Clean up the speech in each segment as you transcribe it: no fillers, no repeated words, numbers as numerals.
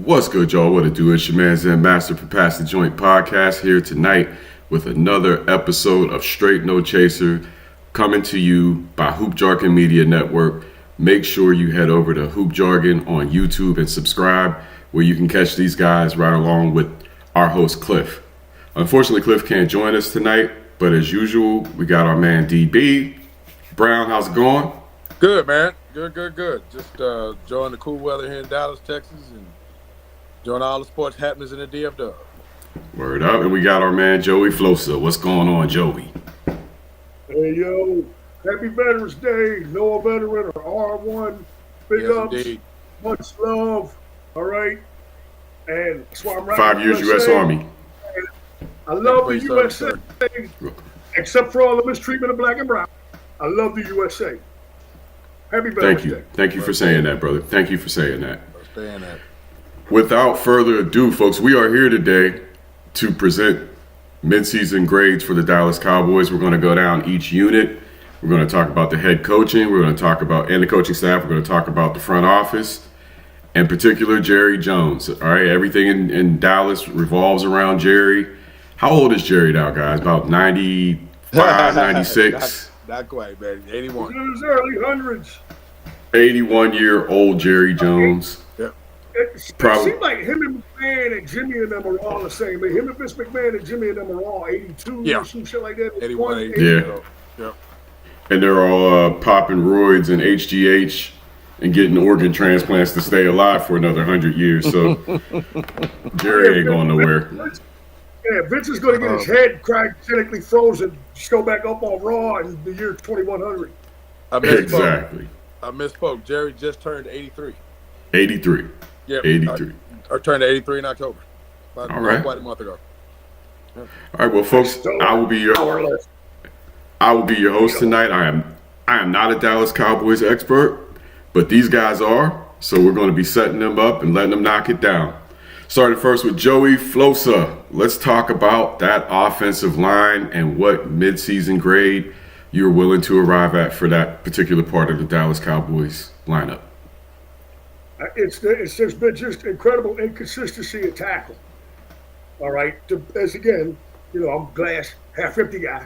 What's good, y'all? What it do? It's your man Zen Master for Pass the Joint podcast here tonight with another episode of Straight No Chaser coming to you by Hoop Jargon Media Network. Make sure you head over to Hoop Jargon on YouTube and subscribe, where you can catch these guys right along with our host Cliff. Unfortunately, Cliff can't join us tonight, but as usual, we got our man DB. Brown, how's it going? Good, man. Good. Just enjoying the cool weather here in Dallas, Texas, and enjoying all the sports happenings in the DFW. Word up. And we got our man Joey Flosa. What's going on, Joey? Hey, yo. Happy Veterans Day. Noah veteran or R1. Big Yes, ups. indeed. Much love. All right. And that's why I'm right. 5 years U.S. Army. I love the Praise USA, God, except for all the mistreatment of black and brown. I love the USA. Happy Veterans Day. Thank you for saying that, brother. Thank you for saying that. Staying at. Without further ado, folks, we are here today to present midseason grades for the Dallas Cowboys. We're going to go down each unit. We're going to talk about the head coaching. We're going to talk about, and the coaching staff. We're going to talk about the front office, in particular, Jerry Jones. All right, everything in Dallas revolves around Jerry. How old is Jerry now, guys? About 95, 96? Not quite, man. 81. In his early hundreds. 81-year-old Jerry Jones. Yep. It seems like him and McMahon and Jimmy and them are all the same. But him and Vince McMahon and Jimmy and them are all 82 Yeah. or some shit like that. 81, 82. Yeah. Yep. And they're all popping roids and HGH and getting organ transplants to stay alive for another 100 years. So Jerry ain't going nowhere. Yeah, Vince is going to get his head cryogenically frozen, just go back up on Raw in the year 2100. I misspoke. Exactly. I misspoke. Jerry just turned 83. 83. Yep. 83. I turned 83 in October. All right. Quite a month ago. All right, well, folks, I will be your host tonight. I am not a Dallas Cowboys expert, but these guys are. So we're going to be setting them up and letting them knock it down. Starting first with Joey Flosa. Let's talk about that offensive line and what midseason grade you're willing to arrive at for that particular part of the Dallas Cowboys lineup. There's been just incredible inconsistency at tackle. All right. As again, I'm a glass half empty guy.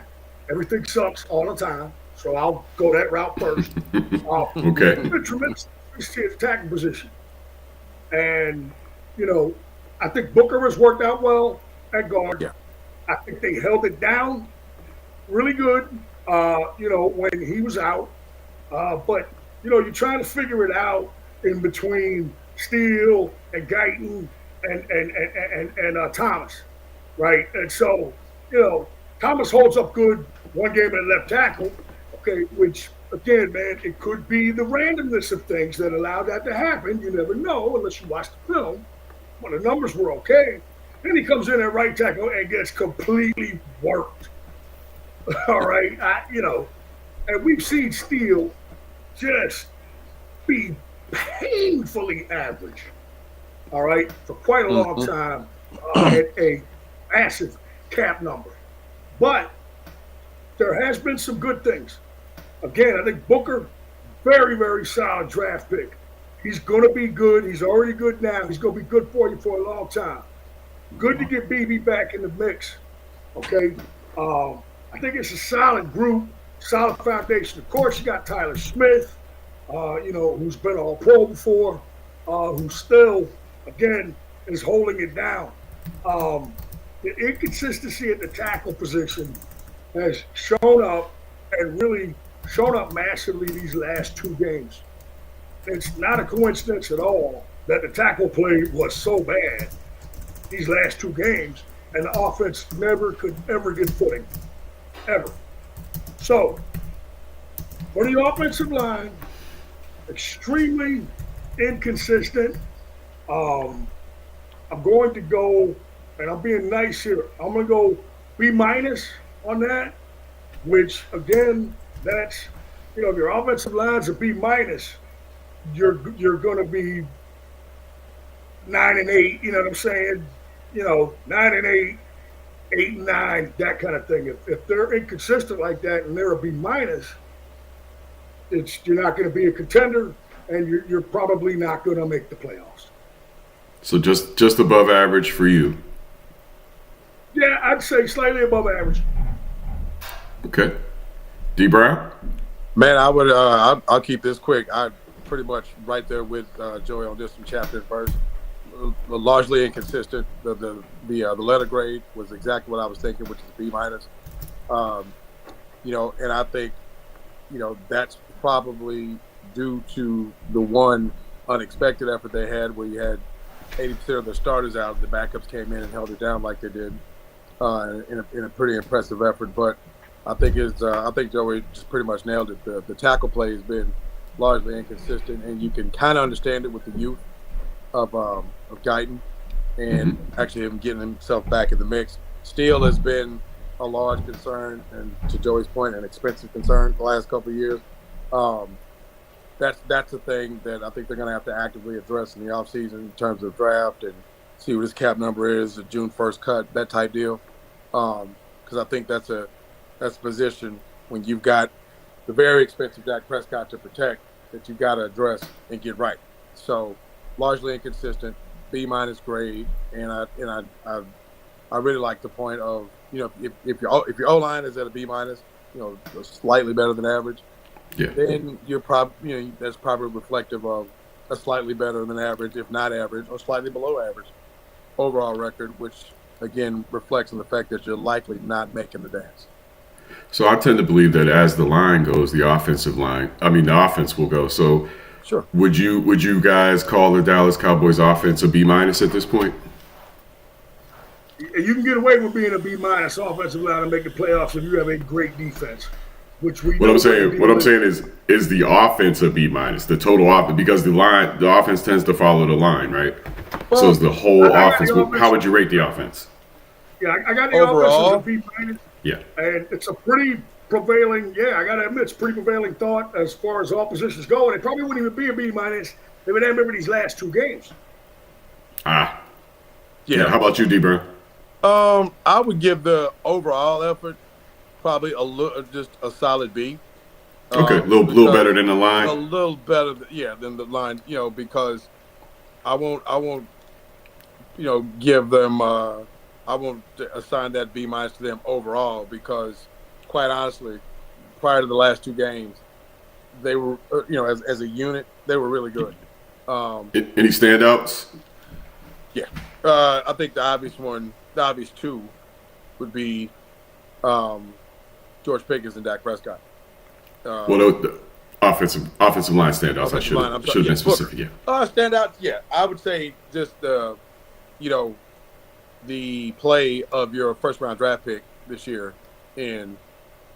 Everything sucks all the time. So I'll go that route first. Okay. Been tremendous consistency at the tackle position. And, I think Booker has worked out well at guard. Yeah. I think they held it down really good, when he was out. But, you're trying to figure it out in between Steele and Guyton and Thomas, right? And so, Thomas holds up good one game at left tackle, okay, which, again, man, it could be the randomness of things that allowed that to happen. You never know unless you watch the film. When the numbers were okay, then he comes in at right tackle and gets completely worked. All right, and we've seen Steele just be painfully average. All right, for quite a long time at a massive cap number, but there has been some good things. Again, I think Booker, very, very solid draft pick. He's going to be good. He's already good now. He's going to be good for you for a long time. Good to get BB back in the mix. Okay? I think it's a solid group, solid foundation. Of course, you got Tyler Smith, who's been all pro before, who still, again, is holding it down. The inconsistency at the tackle position has shown up and really shown up massively these last two games. It's not a coincidence at all that the tackle play was so bad these last two games, and the offense never could ever get footing, ever. So, for the offensive line, extremely inconsistent. I'm going to go, and I'm being nice here, I'm going to go B- on that, which, again, that's, if your offensive line's a B-, you're going to be 9-8, you know what I'm saying? 9-8, 8-9, that kind of thing. If they're inconsistent like that and they're a B-, you're not going to be a contender, and you're probably not going to make the playoffs. So just above average for you. Yeah, I'd say slightly above average. Okay. D. Brown? Man, I would. I'll keep this quick. I pretty much right there with Joey on this from chapter and verse. Largely inconsistent. The letter grade was exactly what I was thinking, which is B minus. And I think, that's probably due to the one unexpected effort they had, where you had 80% of their starters out, the backups came in and held it down like they did in a pretty impressive effort. But I think Joey just pretty much nailed it. The tackle play has been largely inconsistent, and you can kind of understand it with the youth of Guyton and actually him getting himself back in the mix. Steele has been a large concern, and to Joey's point, an expensive concern the last couple of years. That's a thing that I think they're going to have to actively address in the offseason in terms of draft and see what his cap number is, a June 1st cut, that type deal. Because I think that's a position when you've got the very expensive Dak Prescott to protect that you've got to address and get right. So largely inconsistent, B minus grade, and I really like the point of, if your O line is at a B minus, slightly better than average, then you're probably that's probably reflective of a slightly better than average, if not average, or slightly below average overall record, which again reflects on the fact that you're likely not making the dance. So I tend to believe that as the line goes, the offense will go. So sure. Would you guys call the Dallas Cowboys offense a B minus at this point? You can get away with being a B minus offensive line and make the playoffs if you have a great defense. What I'm saying is the offense a B minus, the total offense, because the offense tends to follow the line, right? Well, so is the whole offense. How would you rate the offense? Yeah, I got the overall offense as a B minus. Yeah, and it's a pretty prevailing. Yeah, I got to admit, it's a pretty prevailing thought as far as all positions go. And it probably wouldn't even be a B minus if it hadn't been for these last two games. Yeah. How about you, D. Brown? I would give the overall effort probably just a solid B. Okay, a little better than the line. A little better, than the line. Because I won't, give them. I won't assign that B minus to them overall, because, quite honestly, prior to the last two games, they were, as a unit, they were really good. Any standouts? Yeah, I think the obvious two would be George Pickens and Dak Prescott. The offensive line standouts. I should have been specific. Yeah. Standouts. Yeah, I would say just the play of your first round draft pick this year in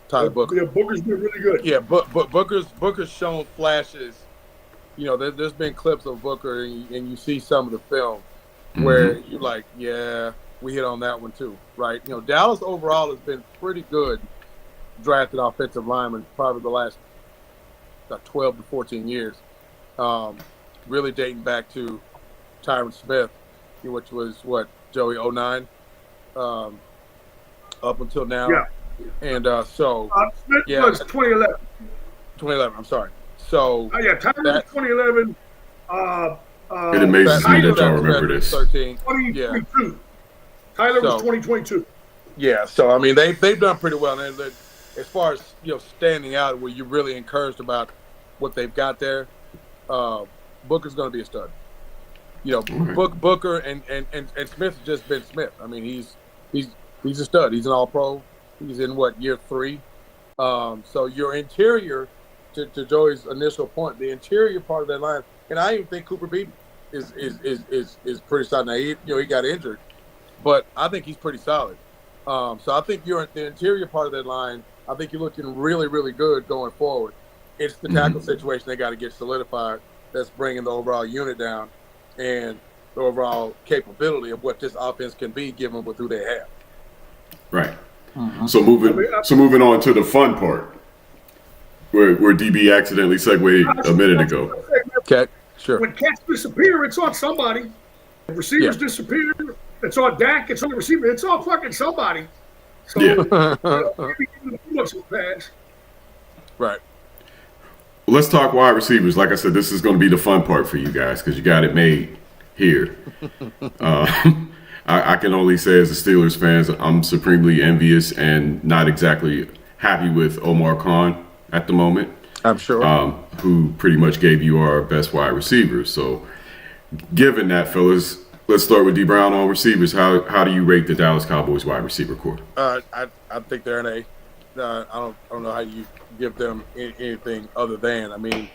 Tyler Booker. Yeah, Booker's been really good. Yeah, but Booker's shown flashes. There's been clips of Booker, and you see some of the film where you're like, yeah, we hit on that one too, right? Dallas overall has been pretty good drafted offensive linemen probably the last 12 to 14 years, really dating back to Tyron Smith, which was Joey 09 up until now. Yeah. And Smith was 2011. 2011, I'm sorry. So Tyron was 2011. It amazes me that y'all remember this. 2022. Yeah. Tyler was 2022. Yeah, so they've done pretty well. And as far as standing out, where you're really encouraged about what they've got there, Booker's going to be a stud. Booker and Smith's just been Smith. He's a stud. He's an All-Pro. He's in year 3. So your interior, to Joey's initial point, the interior part of that line, and I even think Cooper Beaton is pretty solid. Now he got injured, but I think he's pretty solid. So I think you're the interior part of that line. I think you're looking really, really good going forward. It's the tackle situation they got to get solidified. That's bringing the overall unit down and the overall capability of what this offense can be given with who they have. Right. So moving on to the fun part, where DB accidentally segued a minute ago. Okay, sure. When cats disappear, it's on somebody. If receivers disappear, it's on Dak. It's on the receiver. It's on fucking somebody. So, right. Well, let's talk wide receivers. Like I said, this is going to be the fun part for you guys because you got it made. here. I can only say as a Steelers fan, I'm supremely envious and not exactly happy with Omar Khan at the moment. I'm sure. Who pretty much gave you our best wide receivers. So given that, fellas, let's start with D. Brown on receivers. How do you rate the Dallas Cowboys wide receiver core? I think they're an A. I don't know how you give them anything other than. I mean,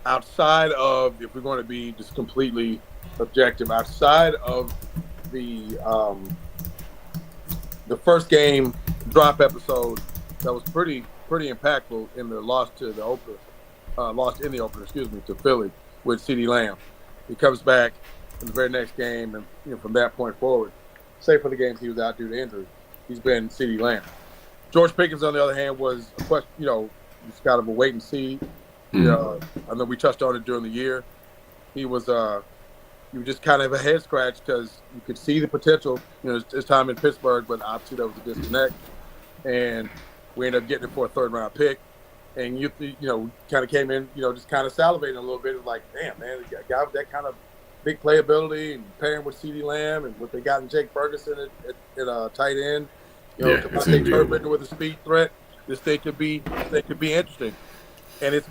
outside of, if we're going to be just completely objective, outside of the first game drop episode that was pretty impactful in the loss in the opener, to Philly with CeeDee Lamb. He comes back in the very next game, and from that point forward, save for the games he was out due to injury, he's been CeeDee Lamb. George Pickens, on the other hand, was a question, it's kind of a wait and see. I know we touched on it during the year. He was just kind of a head scratch because you could see the potential, his time in Pittsburgh, but obviously there was a disconnect. And we ended up getting it for a third-round pick. And you kind of came in, just kind of salivating a little bit. It was like, damn, man, the guy with that kind of big playability and pairing with CeeDee Lamb and what they got in Jake Ferguson at tight end. Turpin with a speed threat. This thing could be interesting. And it's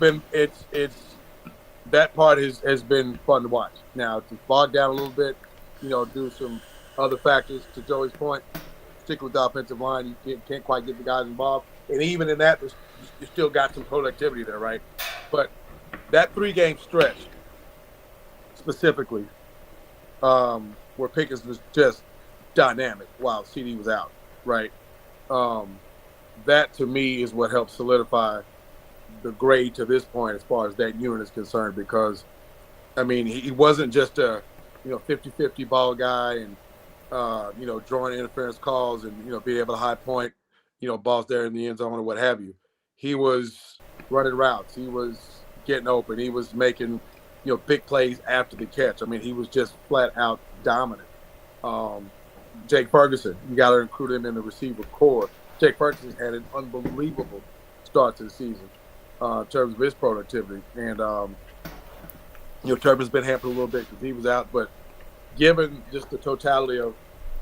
that part has been fun to watch. Now it's bogged down a little bit, due to some other factors. To Joey's point, particularly with the offensive line, you can't quite get the guys involved. And even in that, you still got some productivity there, right? But that 3-game stretch, specifically, where Pickens was just dynamic while CD was out, right? That to me is what helped solidify the grade to this point as far as that unit is concerned, because I mean he wasn't just a 50-50 ball guy and drawing interference calls and being able to high point balls there in the end zone or what have you. He was running routes, he was getting open, he was making big plays after the catch. I mean, he was just flat out dominant. Jake Ferguson, you got to include him in the receiver core. Jake Ferguson had an unbelievable start to the season in terms of his productivity. And, Turpin's been hampered a little bit because he was out. But given just the totality of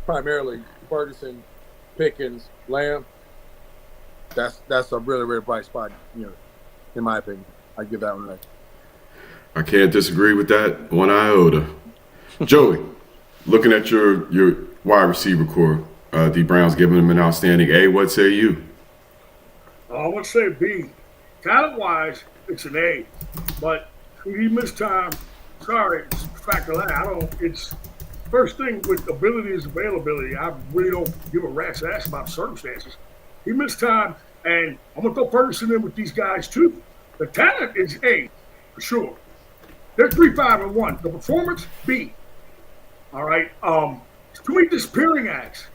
primarily Ferguson, Pickens, Lamb, that's a really, really bright spot, in my opinion. I give that one an A. I can't disagree with that one iota. Joey, looking at your wide receiver core, D. Brown's giving him an outstanding A. What say you? I would say B. Talent-wise, it's an A. But he missed time. Sorry, it's a fact of that. It's first thing with ability is availability. I really don't give a rat's ass about circumstances. He missed time, and I'm going to throw Ferguson in with these guys too. The talent is A, for sure. They're 3-5-1. The performance, B. All right. Too many disappearing acts.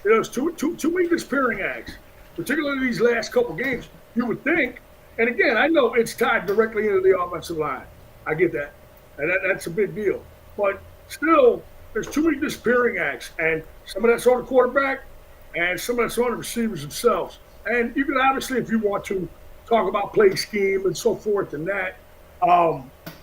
There's too many disappearing acts, particularly these last couple games. You would think, and again, I know it's tied directly into the offensive line. I get that, and that's a big deal. But still, there's too many disappearing acts, and some of that's on the quarterback, and some of that's on the receivers themselves. And you can obviously, if you want to, talk about play scheme and so forth and that.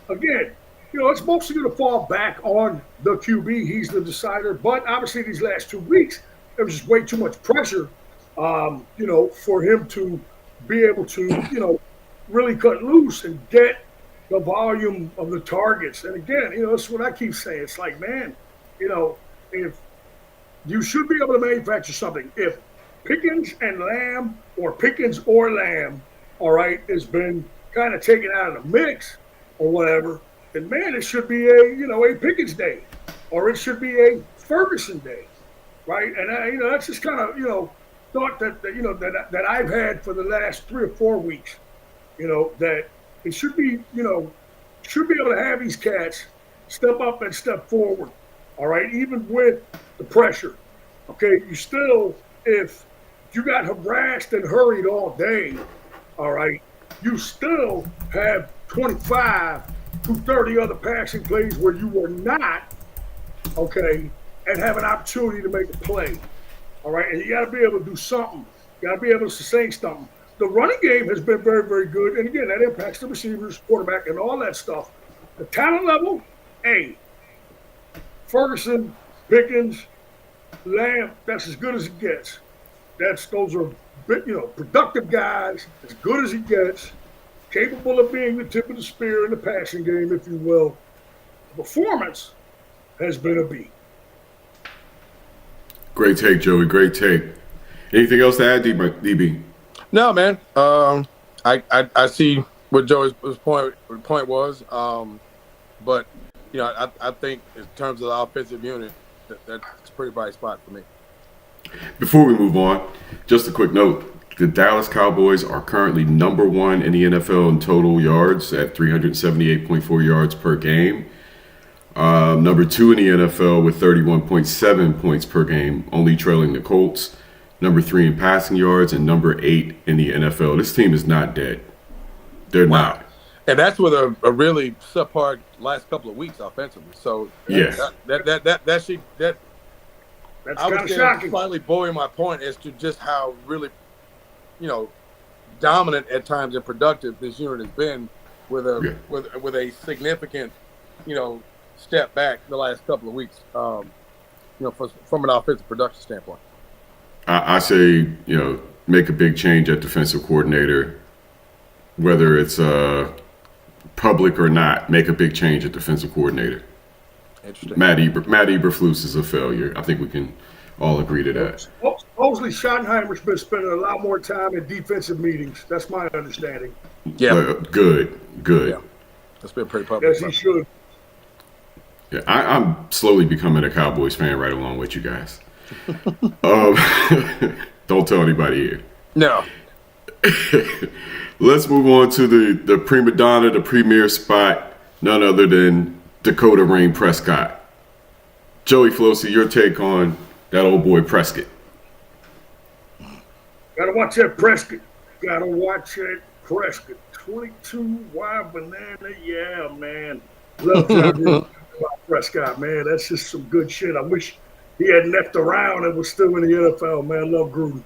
Again, it's mostly going to fall back on the QB. He's the decider. But obviously these last 2 weeks, there was just way too much pressure, for him to be able to, really cut loose and get the volume of the targets. And again, that's what I keep saying. It's like, man, if you should be able to manufacture something. If Pickens and Lamb or Pickens or Lamb, all right, has been kind of taken out of the mix or whatever, then man, it should be a Pickens day, or it should be a Ferguson day, right? And that's just kind of thought that I've had for the last 3 or 4 weeks, that it should be able to have these cats step up and step forward, all right, even with the pressure. Okay, you still, if you got harassed and hurried all day, all right, you still have 25 to 30 other passing plays where you were not, okay, and have an opportunity to make a play. All right, and you got to be able to do something. You got to be able to sustain something. The running game has been very, very good. And again, that impacts the receivers, quarterback, and all that stuff. The talent level, A. Ferguson, Pickens, Lamb, that's as good as it gets. Those are productive guys, as good as he gets, capable of being the tip of the spear in the passing game, if you will. The performance has been a B. Great take, Joey. Great take. Anything else to add, DB? No, man. I see what Joey's point was. But I think in terms of the offensive unit, that's a pretty bright spot for me. Before we move on, just a quick note. The Dallas Cowboys are currently number 1 in the NFL in total yards at 378.4 yards per game. Number 2 in the NFL with 31.7 points per game, only trailing the Colts. Number 3 in passing yards and number 8 in the NFL. This team is not dead. They're not. And that's with a really subpar last couple of weeks offensively. So yes, that's I kind was of shocking. Finally buoying my point as to just how really, dominant at times and productive this unit has been with a significant, step back the last couple of weeks. From an offensive production standpoint. I say make a big change at defensive coordinator, whether it's public or not. Make a big change at defensive coordinator. Interesting. Matt Eberflus is a failure. I think we can all agree to that. Supposedly, Schottenheimer's been spending a lot more time in defensive meetings. That's my understanding. Yeah. Good. Yeah. That's been pretty public. Yes, he should. Yeah, I'm slowly becoming a Cowboys fan right along with you guys. Don't tell anybody here. No. Let's move on to the prima donna, the premier spot, none other than Dakota Rain Prescott. Joey Flosi, your take on that old boy Prescott. Gotta watch that Prescott. 22 wide banana. Yeah, man. Love talking about Prescott, man. That's just some good shit. I wish he had left around and was still in the NFL, man. Love Gruden.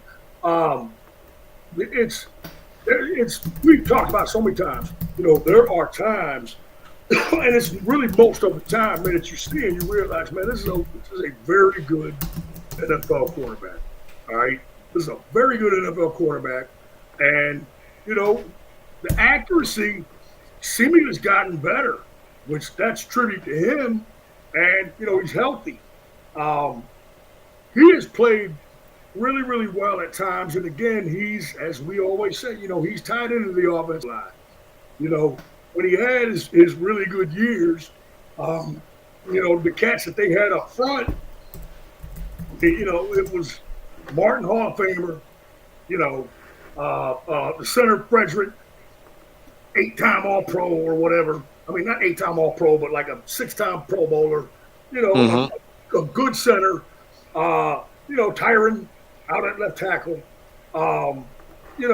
We've talked about so many times. There are times, and it's really most of the time, man, that you see and you realize, man, this is a very good NFL quarterback. All right, this is a very good NFL quarterback, and the accuracy seemingly has gotten better, which that's tribute to him, and he's healthy. He has played really, really well at times. And again, he's, as we always say, he's tied into the offensive line. When he had his really good years, the cats that they had up front, it was Martin Hall of Famer, the center Frederick, 8-time All-Pro or whatever. I mean, not 8-time All-Pro, but like a 6-time Pro Bowler, a good center, Tyron out at left tackle, and he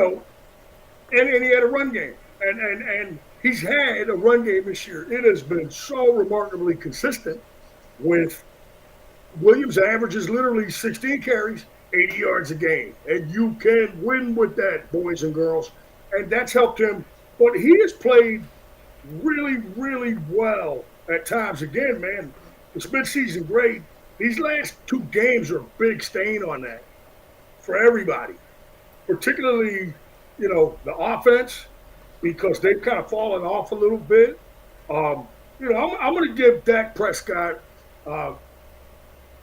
had a run game, and he's had a run game this year. It has been so remarkably consistent. With Williams averages literally 16 carries, 80 yards a game, and you can win with that, boys and girls, and that's helped him. But he has played really, really well at times. Again, man, it's midseason grade. These last 2 games are a big stain on that for everybody, particularly, the offense, because they've kind of fallen off a little bit. I'm going to give Dak Prescott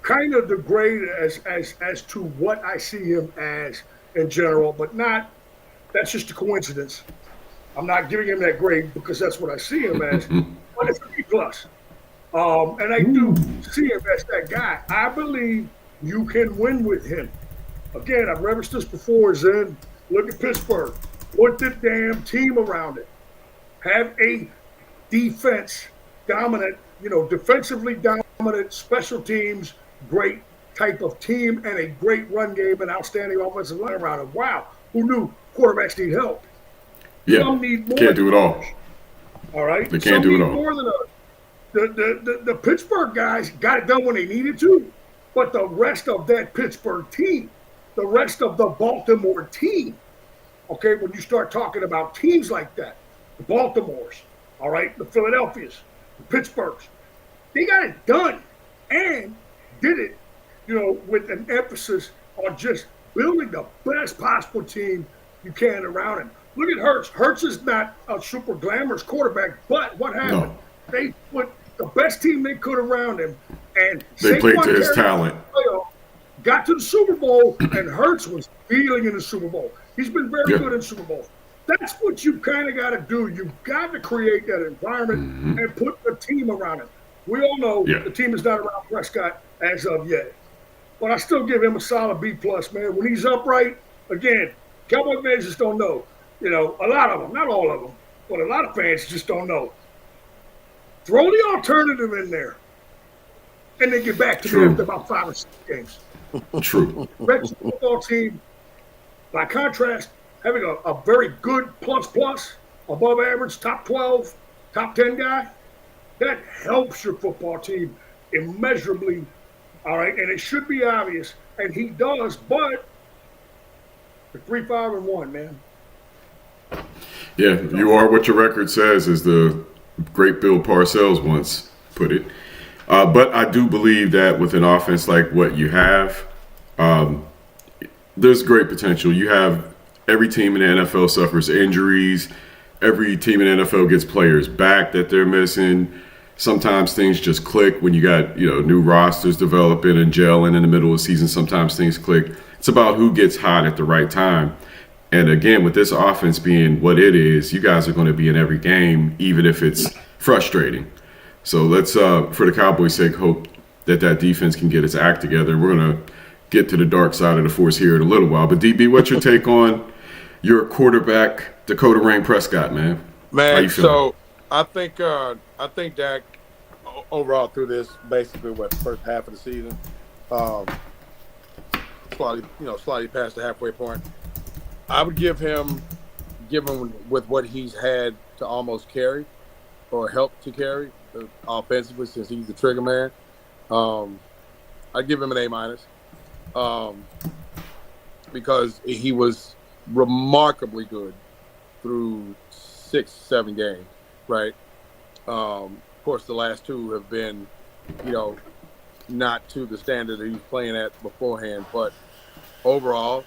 kind of the grade as to what I see him as in general, but not. That's just a coincidence. I'm not giving him that grade because that's what I see him as, but it's a B+. And I do see him as that guy. I believe you can win with him. Again, I've referenced this before, Zen. Look at Pittsburgh. Put the damn team around it. Have a defense dominant, defensively dominant, special teams, great type of team, and a great run game and outstanding offensive line around it. Wow. Who knew quarterbacks need help? Yeah, Some need more can't do it all. All right? They can't do it all. More than the Pittsburgh guys got it done when they needed to, but the rest of that Pittsburgh team, the rest of the Baltimore team, okay, when you start talking about teams like that, the Baltimores, all right, the Philadelphias, the Pittsburghs, they got it done. and did it, with an emphasis on just building the best possible team you can around him. Look at Hurts. Hurts is not a super glamorous quarterback, but what happened? No, They put the best team they could around him, and they played Saquon to his carried talent. the playoff, got to the Super Bowl, and Hurts was feeling in the Super Bowl. He's been very good in Super Bowl. That's what you kind of got to do. You've got to create that environment and put the team around him. We all know the team is not around Prescott as of yet. But I still give him a solid B+, man. When he's upright, again, Cowboy fans just don't know. A lot of them, not all of them, but a lot of fans just don't know. Throw the alternative in there, and then get back to me after about 5 or 6 games. True. Red's football team, by contrast, having a very good plus, above average, top 12, top 10 guy, that helps your football team immeasurably, all right? And it should be obvious, and he does, but the 3-5-1, man. Yeah, you are what your record says, as the great Bill Parcells once put it. But I do believe that with an offense like what you have, there's great potential. You have every team in the NFL suffers injuries. Every team in the NFL gets players back that they're missing. Sometimes things just click when you got new rosters developing and gelling in the middle of the season. Sometimes things click. It's about who gets hot at the right time. And again, with this offense being what it is, you guys are going to be in every game, even if it's frustrating. So let's, for the Cowboys' sake, hope that defense can get its act together. We're going to get to the dark side of the force here in a little while. But DB, what's your take on your quarterback, Dakota Rain Prescott, man? How you feeling? So I think Dak overall through this basically first half of the season, slightly past the halfway point. I would give him with what he's had to almost carry or help to carry offensively, since he's the trigger man. I'd give him an A-, because he was remarkably good through 6-7 games, right? Of course, the last 2 have been, not to the standard that he was playing at beforehand, but overall,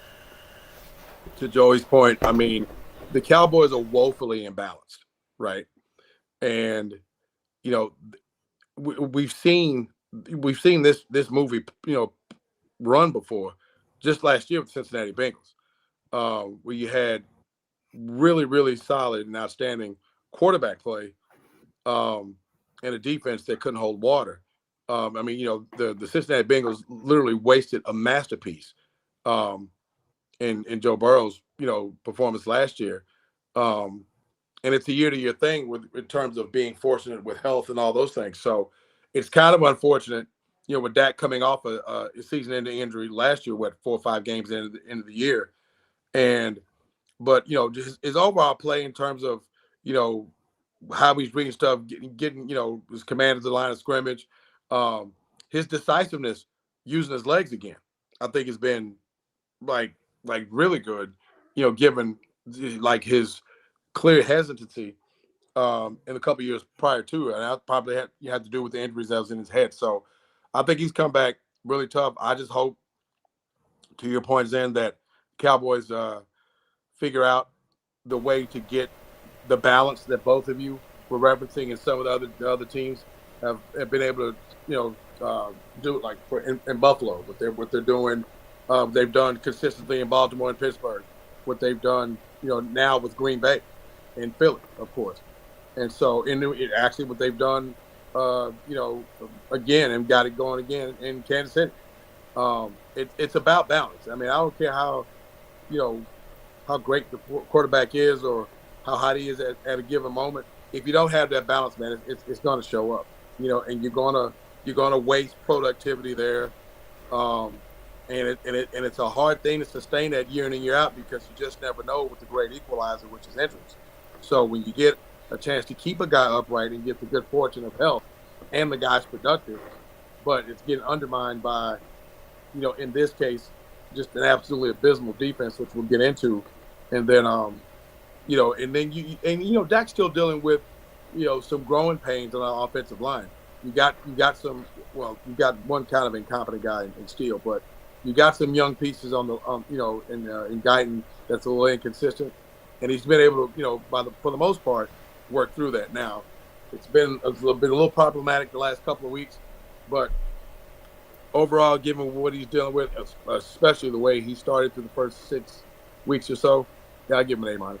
to Joey's point, I mean, the Cowboys are woefully imbalanced, right? And we've seen this movie, run before, just last year with the Cincinnati Bengals, where you had really, really solid and outstanding quarterback play, and a defense that couldn't hold water. The Cincinnati Bengals literally wasted a masterpiece in Joe Burrow's, performance last year. And it's a year-to-year thing in terms of being fortunate with health and all those things. So it's kind of unfortunate, with Dak coming off a season-ending injury last year, 4 or 5 games into the end of the year. But just his overall play in terms of, how he's reading stuff, getting his command of the line of scrimmage, his decisiveness using his legs again, I think has been like really good, given like his clear hesitancy in a couple of years prior to it. And that probably had to do with the injuries that was in his head. So I think he's come back really tough. I just hope, to your point, Zen, that Cowboys figure out the way to get the balance that both of you were referencing, and some of the other teams have been able to, do it, like in Buffalo, what they're doing. They've done consistently in Baltimore and Pittsburgh, what they've done, now with Green Bay and Philly, of course. And so actually what they've done, again, and got it going again in Kansas City. It's about balance. I mean, I don't care how great the quarterback is or how hot he is at a given moment. If you don't have that balance, man, it's going to show up, and you're gonna waste productivity there. And it's a hard thing to sustain that year in and year out, because you just never know with the great equalizer, which is injuries. So when you get a chance to keep a guy upright and get the good fortune of health, and the guy's productive, but it's getting undermined by, in this case, just an absolutely abysmal defense, which we'll get into, and then Dak's still dealing with, some growing pains on our offensive line. You got some. Well, you got one kind of incompetent guy in Steele, but you got some young pieces on the in Guyton that's a little inconsistent, and he's been able to for the most part work through that. Now, it's been a little problematic the last couple of weeks, but overall, given what he's dealing with, especially the way he started through the first 6 weeks or so, yeah, I give him an A-.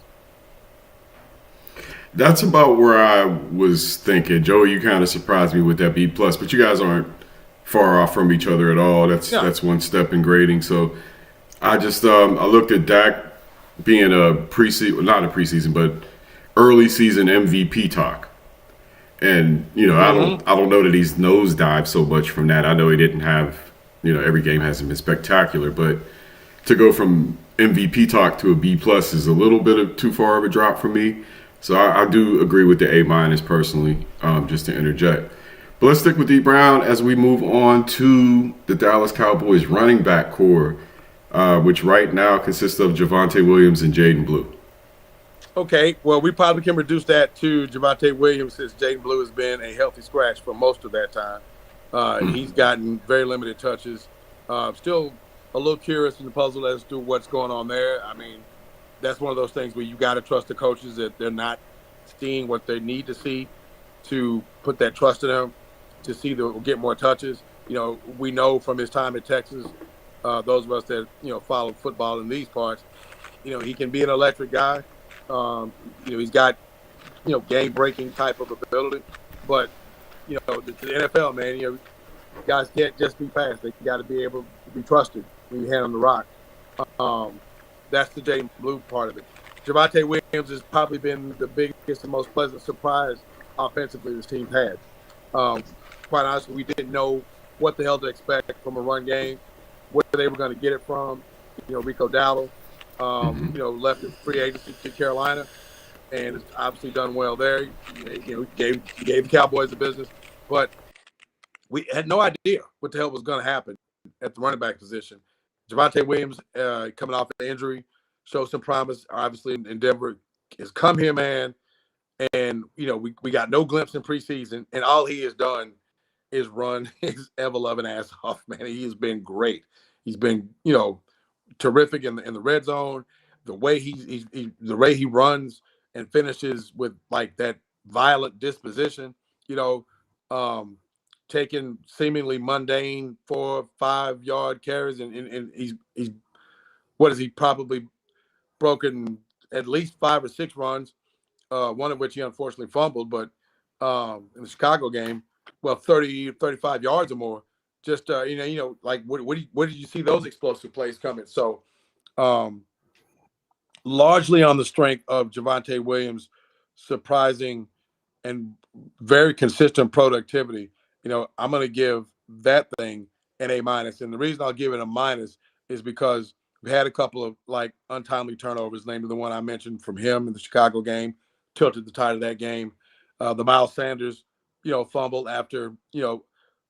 That's about where I was thinking. Joey, you kind of surprised me with that B+, but you guys aren't far off from each other at all. That's one step in grading. So I just I looked at Dak being not a preseason, but early season MVP talk. And, I don't know that he's nosedived so much from that. I know he didn't have, every game hasn't been spectacular, but to go from MVP talk to a B+ is a little bit of too far of a drop for me. So I do agree with the A- personally, just to interject. But let's stick with D. Brown as we move on to the Dallas Cowboys running back core, which right now consists of Javonte Williams and Jaden Blue. Okay, well, we probably can reduce that to Javonte Williams since Jaden Blue has been a healthy scratch for most of that time. He's gotten very limited touches. Still a little curious and puzzled as to what's going on there. I mean, that's one of those things where you got to trust the coaches that they're not seeing what they need to see to put that trust in them to see them get more touches. We know from his time at Texas, those of us that follow football in these parts, he can be an electric guy. He's got game-breaking type of ability, but the NFL, man, guys can't just be fast. They got to be able to be trusted when you hand them the rock. That's the Jaden Blue part of it. Javonte Williams has probably been the biggest and most pleasant surprise offensively this team had. Quite honestly, we didn't know what the hell to expect from a run game, where they were going to get it from. Rico Dowdle, left in free agency to Carolina, and has obviously done well there. Gave the Cowboys the business, but we had no idea what the hell was going to happen at the running back position. Javonte Williams, coming off an injury, showed some promise. Obviously, in Denver, has come here, man, and we got no glimpse in preseason, and all he has done is run his ever-loving ass off, man. He has been great. He's been, terrific in the red zone. The way he runs and finishes with like that violent disposition, taking seemingly mundane 4 or 5 yard carries, and he's what is he probably broken at least 5 or 6 runs, one of which he unfortunately fumbled, but in the Chicago game, 35 yards or more. Just like where did you see those explosive plays coming? So largely on the strength of Javonte Williams' surprising and very consistent productivity, I'm going to give that thing an A-. And the reason I'll give it a minus is because we had a couple of like untimely turnovers, namely the one I mentioned from him in the Chicago game, tilted the tide of that game. The Miles Sanders, fumble after,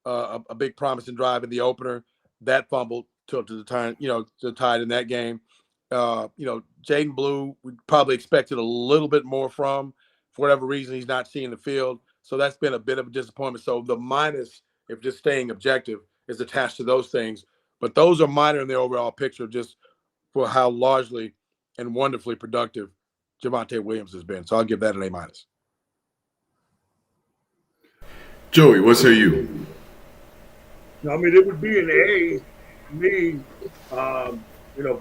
a big promising drive in the opener. That fumble tilted the tide in that game. Jaden Blue, we probably expected a little bit more from. For whatever reason, he's not seeing the field. So that's been a bit of a disappointment. So the minus, if just staying objective, is attached to those things. But those are minor in the overall picture just for how largely and wonderfully productive Javonte Williams has been. So I'll give that an A-. Joey, what say you? I mean, it would be an A to me,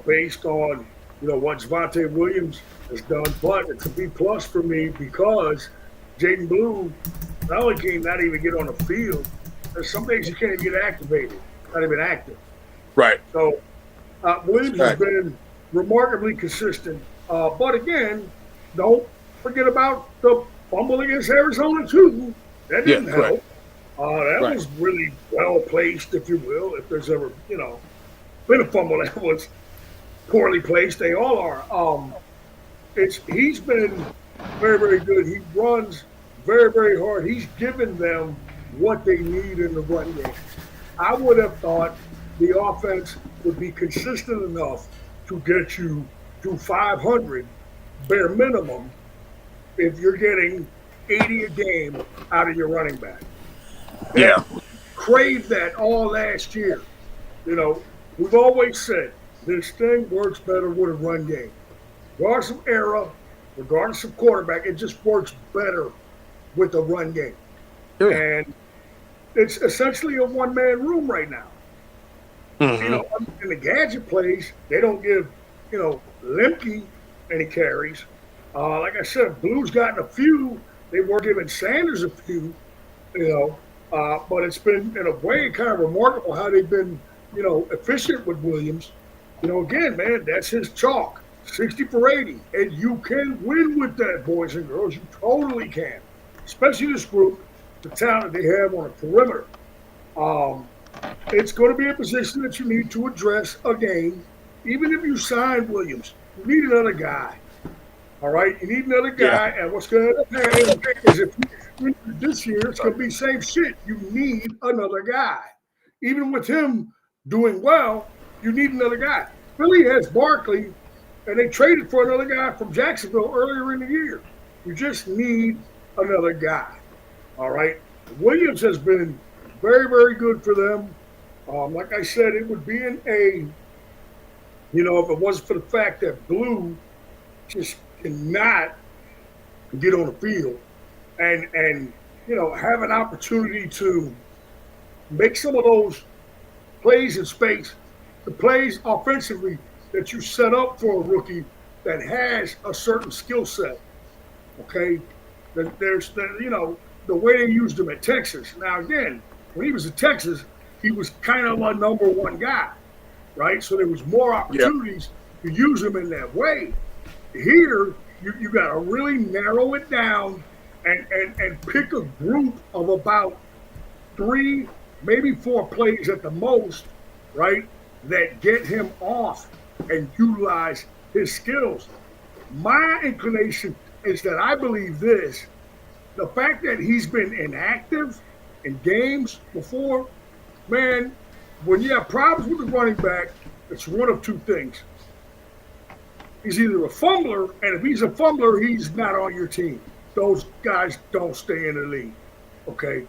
based on, what Javonte Williams has done. But it's a B+ for me because Jaden Blue not only can not even get on the field, there's some days you can't even get activated, not even active. Right. So Williams has been remarkably consistent. But again, don't forget about the fumble against Arizona, too. That didn't help. That was really well placed, if you will. If there's ever, been a fumble that was poorly placed, they all are. He's been very, very good. He runs very, very hard. He's given them what they need in the run game. I would have thought the offense would be consistent enough to get you to 500 bare minimum if you're getting 80 a game out of your running back. Yeah. Craved that all last year. You know, we've always said this thing works better with a run game. Regardless of era, regardless of quarterback, it just works better with the run game. Yeah. And it's essentially a one-man room right now. You know, in the gadget plays, they don't give, Lemke any carries. Like I said, Blue's gotten a few. They were giving Sanders a few, but it's been, in a way, kind of remarkable how they've been, efficient with Williams. Again, man, that's his chalk. 60 for 80. And you can win with that, boys and girls. You totally can. Especially this group, the talent they have on the perimeter. It's going to be a position that you need to address again. Even if you sign Williams, you need another guy. All right? You need another guy. Yeah. And what's going to happen is if you this year, it's going to be same shit. You need another guy. Even with him doing well, you need another guy. Philly has Barkley, and they traded for another guy from Jacksonville earlier in the year. You just need another guy. All right? Williams has been very, very good for them. Like I said, it would be if it wasn't for the fact that Blue just cannot get on the field and have an opportunity to make some of those plays in space, the plays offensively that you set up for a rookie that has a certain skill set. Okay? There's the way they used him at Texas. Now, again, when he was at Texas, he was kind of a number one guy, right? So there was more opportunities to use him in that way. Here, you got to really narrow it down and pick a group of about 3, maybe 4 plays at the most, right, that get him off and utilize his skills. My inclination is that I believe this. The fact that he's been inactive in games before, man, when you have problems with the running back, it's one of two things. He's either a fumbler, and if he's a fumbler, he's not on your team. Those guys don't stay in the league, okay?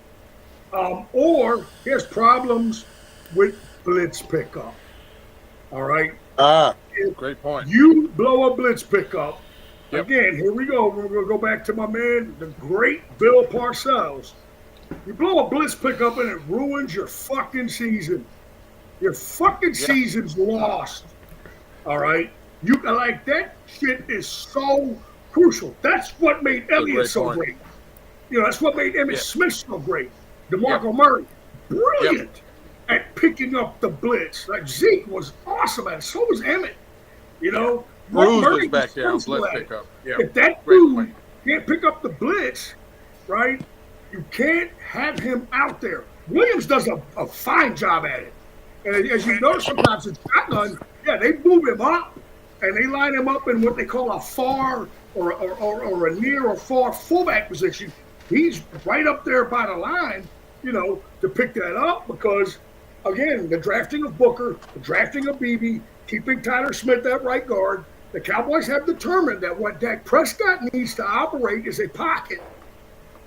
Or he has problems with blitz pickup, all right? Great point. You blow a blitz pickup. Yep. Again, here we go. We're going to go back to my man, the great Bill Parcells. You blow a blitz pickup and it ruins your fucking season. Your fucking season's lost. All right? That shit is so crucial. That's what made Elliott so great. That's what made Emmitt Smith so great. DeMarco Murray, brilliant at picking up the blitz. Like Zeke was awesome at it. So was Emmitt. Bruce was back there on blitz pickup. Yeah. If that dude can't pick up the blitz, right, you can't have him out there. Williams does a fine job at it. And as you know, sometimes it's shotgun, they move him up and they line him up in what they call a far or a near or far fullback position. He's right up there by the line, to pick that up because, again, the drafting of Booker, the drafting of Beebe, keeping Tyler Smith at right guard, the Cowboys have determined that what Dak Prescott needs to operate is a pocket.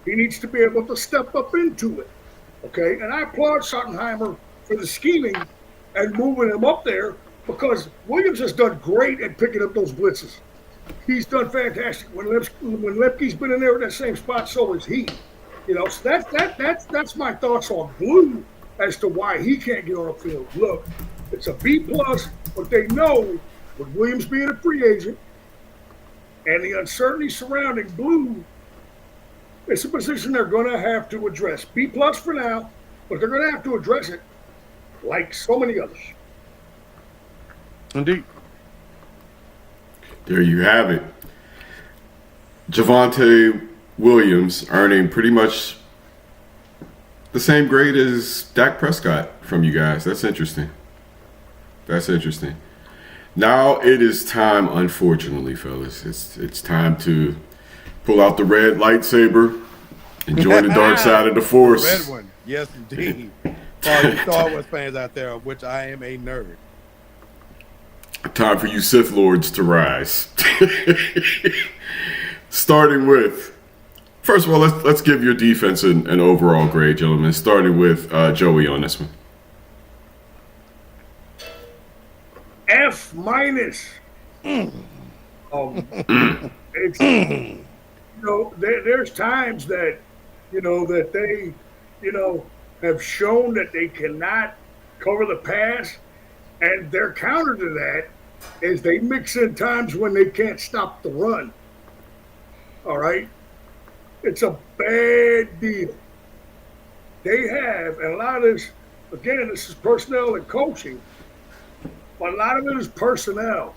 He needs to be able to step up into it, okay? And I applaud Schottenheimer for the scheming and moving him up there because Williams has done great at picking up those blitzes. He's done fantastic. When Lemke's been in there in that same spot, so is he. So that's my thoughts on Blue as to why he can't get on the field. Look, it's a B+, but they know with Williams being a free agent and the uncertainty surrounding Blue, it's a position they're going to have to address. B+ for now, but they're going to have to address it like so many others. Indeed. There you have it. Javonte Williams earning pretty much the same grade as Dak Prescott from you guys. That's interesting. Now it is time, unfortunately, fellas. It's time to pull out the red lightsaber and join the dark side of the Force. Red one. Yes, indeed. For all you Star Wars fans out there, of which I am a nerd. Time for you Sith Lords to rise. Starting with First of all, let's give your defense an overall grade, gentlemen. Starting with Joey on this one. F minus. It's there's times that that they have shown that they cannot cover the pass, and their counter to that is they mix in times when they can't stop the run. All right, it's a bad deal. They have, and a lot of this, again, this is personnel and coaching, but a lot of it is personnel.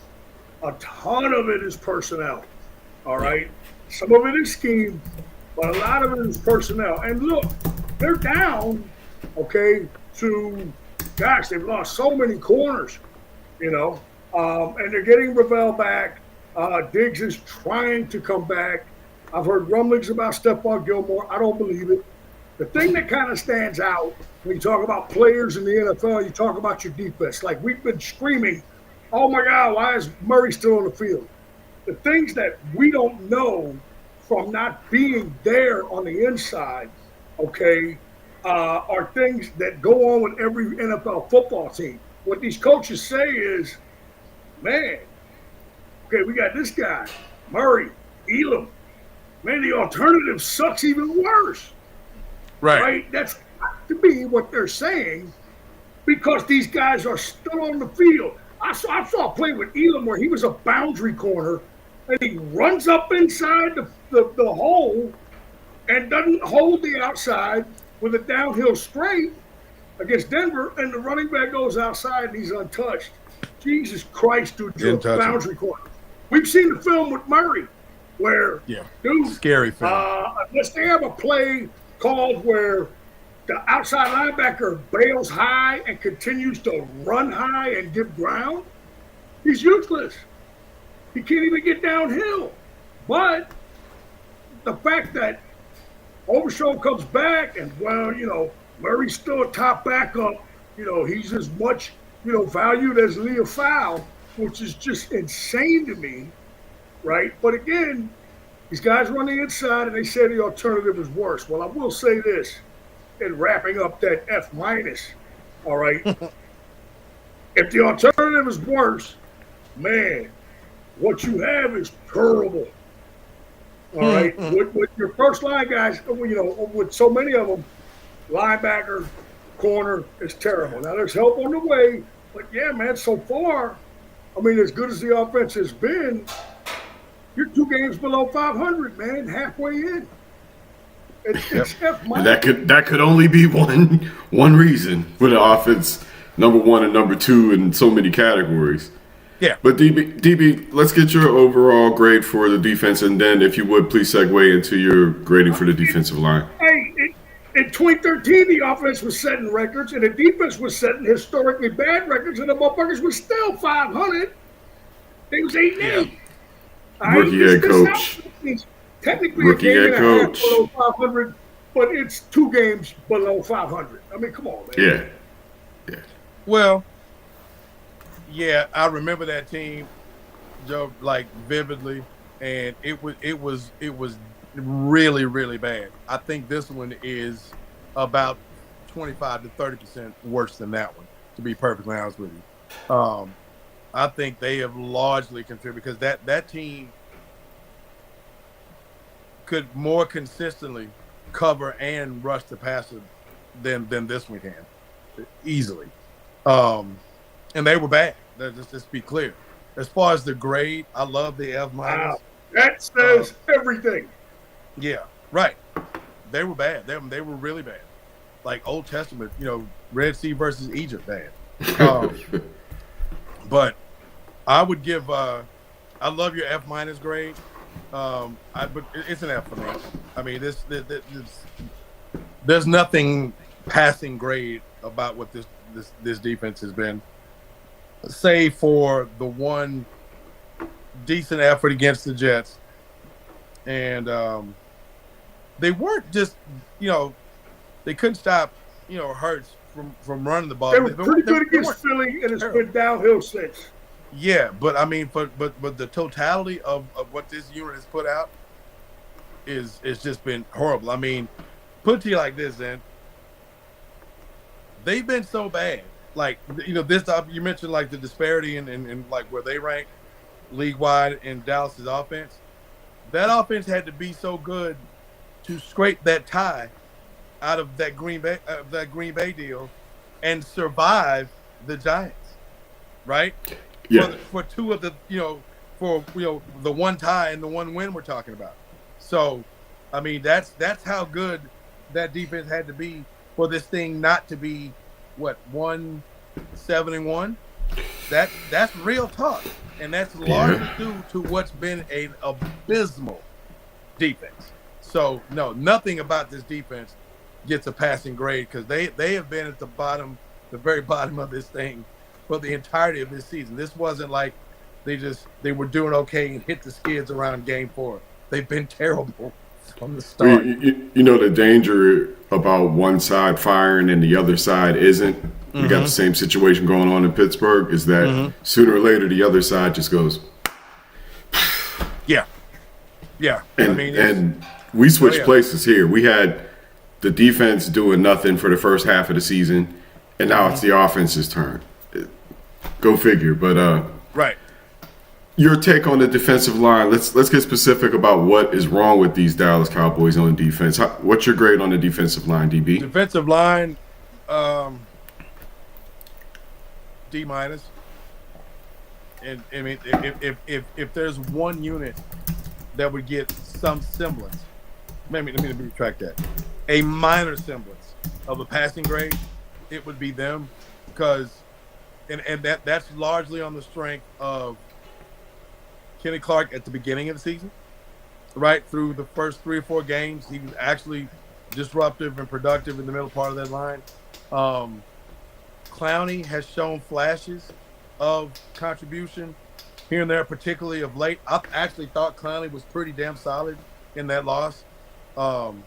A ton of it is personnel. All right, some of it is scheme, but a lot of it is personnel. And look, they're down, to, gosh, they've lost so many corners, and they're getting Ravel back. Diggs is trying to come back. I've heard rumblings about Stephon Gilmore. I don't believe it. The thing that kind of stands out when you talk about players in the NFL, you talk about your defense. Like we've been screaming, oh my God, why is Murray still on the field? The things that we don't know from not being there on the inside, are things that go on with every NFL football team. What these coaches say is, man, we got this guy, Murray, Elam. Man, the alternative sucks even worse. Right? That's got to be what they're saying because these guys are still on the field. I saw a play with Elam where he was a boundary corner and he runs up inside the hole and doesn't hold the outside with a downhill straight against Denver, and the running back goes outside and he's untouched. Jesus Christ, dude, you're a boundary corner. We've seen the film with Murray where, dude, scary film. Unless they have a play called where the outside linebacker bails high and continues to run high and give ground, he's useless. He can't even get downhill. But the fact that Overshown comes back and, Murray's still a top backup, he's as much, valued as Leo Fowl, which is just insane to me, right? But again, these guys run the inside and they say the alternative is worse. Well, I will say this, in wrapping up that F minus, all right? If the alternative is worse, man, what you have is terrible. All right, with your first line guys, with so many of them, linebacker, corner is terrible. Now there's help on the way, but yeah, man, so far, as good as the offense has been, you're 2 games below 500, man, halfway in. It's and that could only be one reason for the offense, number 1 and number 2 in so many categories. Yeah. But DB, let's get your overall grade for the defense, and then if you would, please segue into your grading for the defensive line. Hey, in 2013, the offense was setting records, and the defense was setting historically bad records, and the motherfuckers were still 500. They was 8-8. Rookie head coach. Technically, Rookie a game head and a half coach. below 500, but it's 2 games below 500. Come on, man. Yeah. Well, yeah, I remember that team, Joe, like vividly, and it was really, really bad. I think this one is about 25 to 30% worse than that one, to be perfectly honest with you. I think they have largely contributed because that team could more consistently cover and rush the passer than this one can, easily. And they were bad. Let's be clear. As far as the grade, I love the F minus. Wow. That says everything. Yeah, right. They were bad. They were really bad. Like Old Testament, Red Sea versus Egypt bad. But I would give. I love your F minus grade. But it's an F for me. There's nothing passing grade about what this defense has been, save for the one decent effort against the Jets, and they weren't just they couldn't stop Hurts from running the ball. They were pretty good against Philly, and it's been downhill since. Yeah, but but the totality of what this unit has put out, is just been horrible. I mean, put it to you like this, then. They've been so bad. Like, this you mentioned like the disparity in like where they rank league wide in Dallas's offense. That offense had to be so good to scrape that tie out of that Green Bay deal and survive the Giants, right? Yeah. For two of the the one tie and the one win we're talking about. So, I mean, that's how good that defense had to be for this thing not to be 1-7-1. That's real talk, and that's largely due to what's been an abysmal defense. So no, nothing about this defense gets a passing grade because they have been at the very bottom of this thing for the entirety of this season. This wasn't like they were doing okay and hit the skids around game 4. They've been terrible from the start. The danger about one side firing and the other side isn't. We got the same situation going on in Pittsburgh. Is that sooner or later the other side just goes. Yeah. And we switched places here. We had the defense doing nothing for the first half of the season, and now it's the offense's turn. Go figure. But right. Your take on the defensive line. Let's get specific about what is wrong with these Dallas Cowboys on defense. What's your grade on the defensive line, DB? Defensive line, D-. And I mean, if there's one unit that would get some semblance, let me retract that, a minor semblance of a passing grade, it would be them, because and that's largely on the strength of Kenny Clark at the beginning of the season, right through the first 3 or 4 games. He was actually disruptive and productive in the middle part of that line. Clowney has shown flashes of contribution here and there, particularly of late. I actually thought Clowney was pretty damn solid in that loss. In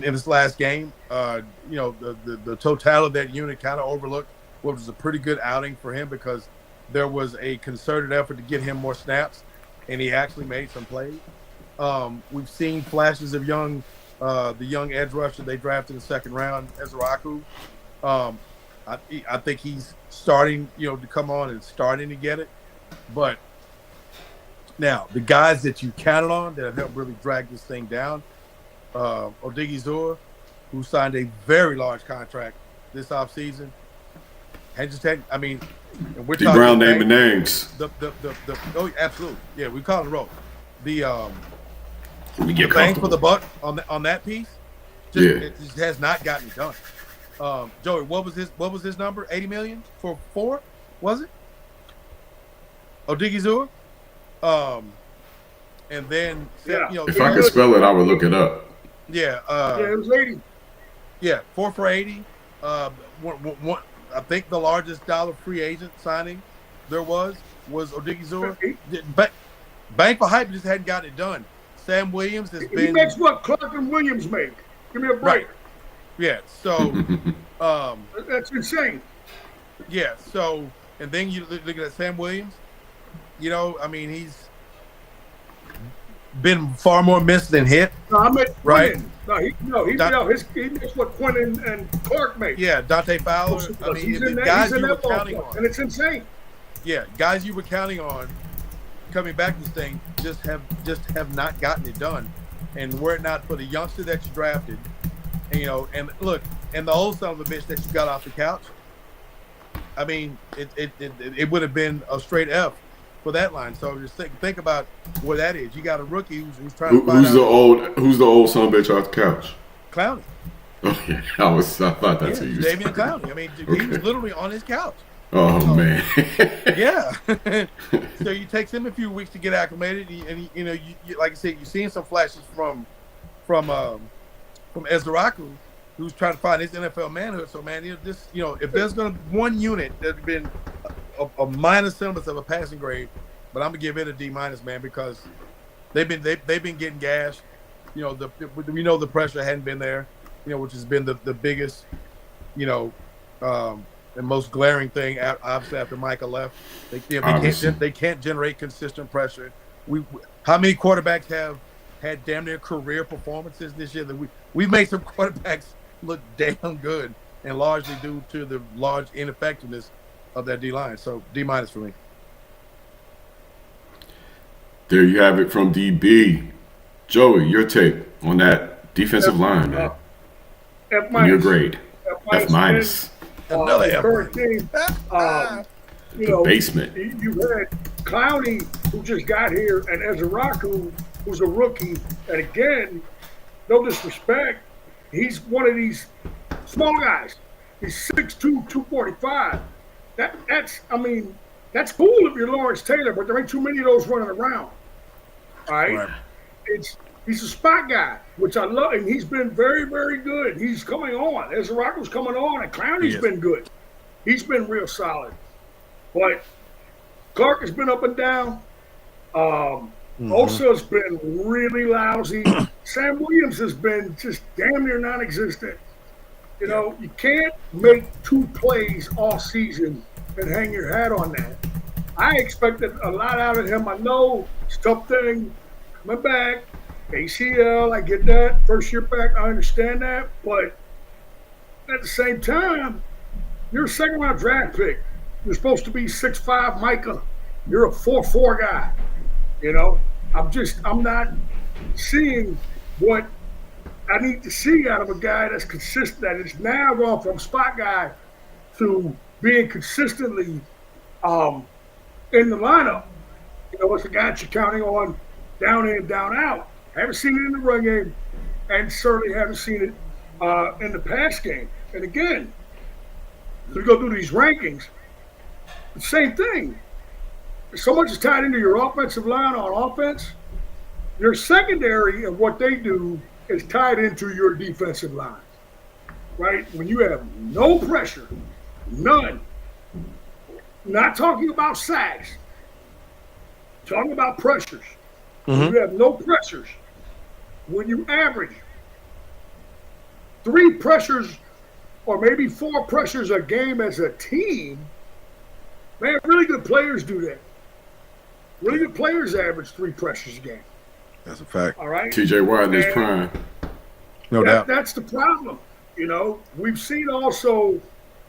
this last game, the totality of that unit kind of overlooked what was a pretty good outing for him, because there was a concerted effort to get him more snaps, and he actually made some plays. We've seen flashes of the young edge rusher they drafted in the second round, Ezraku. I think he's starting, to come on and starting to get it. But now, the guys that you counted on that have helped really drag this thing down, Odigizua, who signed a very large contract this offseason, and we're talking Brown naming names. Oh, absolutely. Yeah, we call it a roll. The we get bang for the buck on that piece, it just has not gotten done. Joey, what was his number? 80 million for 4? Was it? Odigizua? And then if I could spell it, I would look it up. Yeah. It was 80. Yeah, 4 for 80. One, I think the largest dollar free agent signing there was Odigizua. Bank for hype just hadn't gotten it done. Sam Williams has been. He makes what Clark and Williams make. Give me a break. Right. Yeah. So. That's insane. Yeah. So, and then you look at Sam Williams. He's been far more missed than hit. No, I meant right. He makes what Quinn and Clark make. Yeah, Dante Fowler. Guys you were counting on, and it's insane. Yeah, guys you were counting on coming back this thing just have not gotten it done, and were it not for the youngster that you drafted, and look, and the old son of a bitch that you got off the couch, it would have been a straight F for that line. So just think about what that is. You got a rookie who's trying to find out. Who's the old son of a bitch off the couch? Clowney. Oh yeah, I thought that's who you was. Davian Clowney. He was literally on his couch. Oh man. Yeah. So you takes him a few weeks to get acclimated, and you like I said, you're seeing some flashes from Ezraku, who's trying to find his NFL manhood. So man, if there's gonna one unit that's been a minor semblance of a passing grade, but I'm gonna give it a D-, man, because they've been getting gashed. The pressure hadn't been there, which has been the biggest, and most glaring thing obviously after Micah left. They can't generate consistent pressure. How many quarterbacks had damn near career performances this year. That we've made some quarterbacks look damn good, and largely due to the large ineffectiveness of that D-line. So D- for me. There you have it from DB. Joey, your take on that defensive line, man. F And your minus. grade. F minus. Another F current team. You know, Basement. you had Clowney, who just got here, and Ezraku, who's a rookie. And again, no disrespect, he's one of these small guys. He's 6'2", 245. That's cool if you're Lawrence Taylor, but there ain't too many of those running around. All right? He's a spot guy, which I love, and he's been very, very good. He's coming on. Ezraku's coming on, and Clowney's been good. He's been real solid. But Clark has been up and down. Osa's been really lousy. Sam Williams has been just damn near non-existent. You know, you can't make 2 plays all season and hang your hat on that. I expected a lot out of him. I know it's a tough thing coming back. ACL, I get that. First year back, I understand that. But at the same time, you're a second-round draft pick. You're supposed to be 6'5", Micah. You're a 4'4" guy. You know, I'm not seeing what I need to see out of a guy that's consistent, that is now gone from spot guy to being consistently in the lineup. You know, it's a guy that you're counting on down in, down out. Haven't seen it in the run game, and certainly haven't seen it in the pass game. And again, we go through these rankings, the same thing. So much is tied into your offensive line on offense. Your secondary and what they do is tied into your defensive line, right? When you have no pressure, none, not talking about sacks, talking about pressures. You have no pressures. When you average 3 pressures or maybe 4 pressures a game as a team, man, really good players do that. Really good players average 3 pressures a game. That's a fact. All right? TJ Watt in his prime. No doubt. That's the problem. You know, we've seen also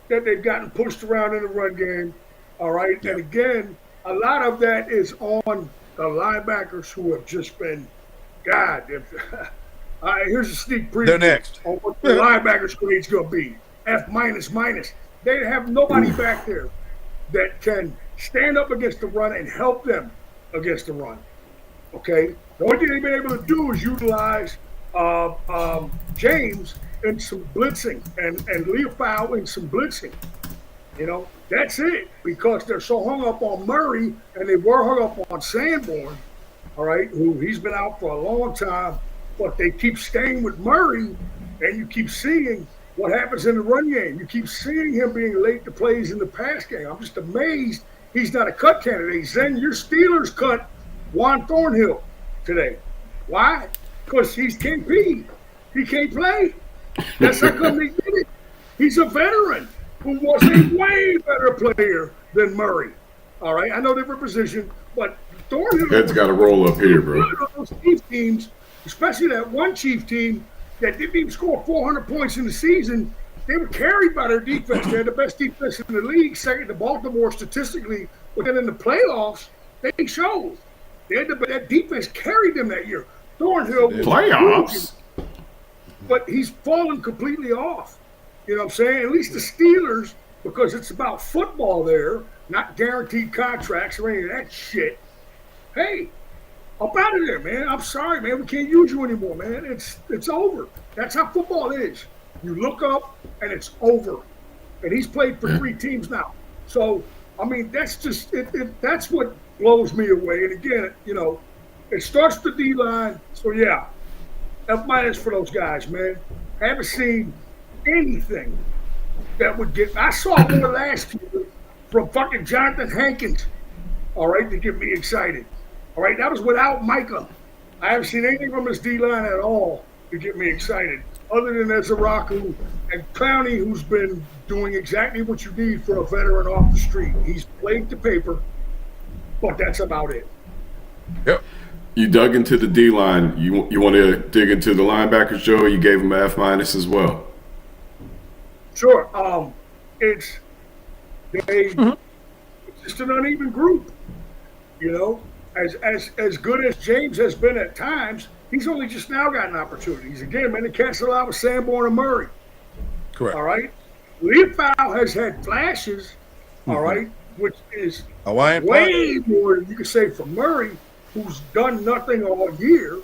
that they've gotten pushed around in the run game. All right? And again, a lot of that is on the linebackers who have just been, God, here's a sneak preview. They're next. On what the linebackers grade's going to be. F minus. They have nobody back there that can stand up against the run and help them against the run. Okay? The only thing they've been able to do is utilize James in some blitzing and Leofau in some blitzing. You know, that's it, because they're so hung up on Murray, and they were hung up on Sanborn, all right, who he's been out for a long time, but they keep staying with Murray, and you keep seeing what happens in the run game. You keep seeing him being late to plays in the pass game. I'm just amazed he's not a cut candidate. Zen, your Steelers cut Juan Thornhill today. Why? Because he's KP. He can't play. That's how come they did it. He's a veteran who was a way better player than Murray. All right? I know different position, but Thornhill Head's got to roll up here, bro. on those Chiefs teams, especially that one Chief team that didn't even score 400 points in the season. They were carried by their defense. They had the best defense in the league, second to Baltimore statistically. But then in the playoffs, they showed. That defense carried them that year. Thornhill was Playoffs? but he's fallen completely off. You know what I'm saying? At least the Steelers, because it's about football there, not guaranteed contracts or any of that shit. Hey, up out of there, man. I'm sorry, man. We can't use you anymore, man. It's over. That's how football is. You look up, and it's over. And he's played for 3 teams now. So, I mean, that's just that's what blows me away. And again, you know, it starts the D-line. So, yeah, F minus for those guys, man. I haven't seen anything that would get – I saw more last year from fucking Jonathan Hankins, all right, to get me excited. All right, that was without Micah. I haven't seen anything from his D-line at all to get me excited, other than Ezraku and Clowney, who's been doing exactly what you need for a veteran off the street. He's played the paper, but that's about it. Yep. You dug into the D line. You want to dig into the linebackers, Joe? You gave them an F- as well. Sure. It's just an uneven group. You know, as good as James has been at times, he's only just now gotten opportunities. Again, man, the cat's a lot with Sanborn and Murray. Correct. All right. Leopold has had flashes. All right, which is way more than you can say for Murray, who's done nothing all year.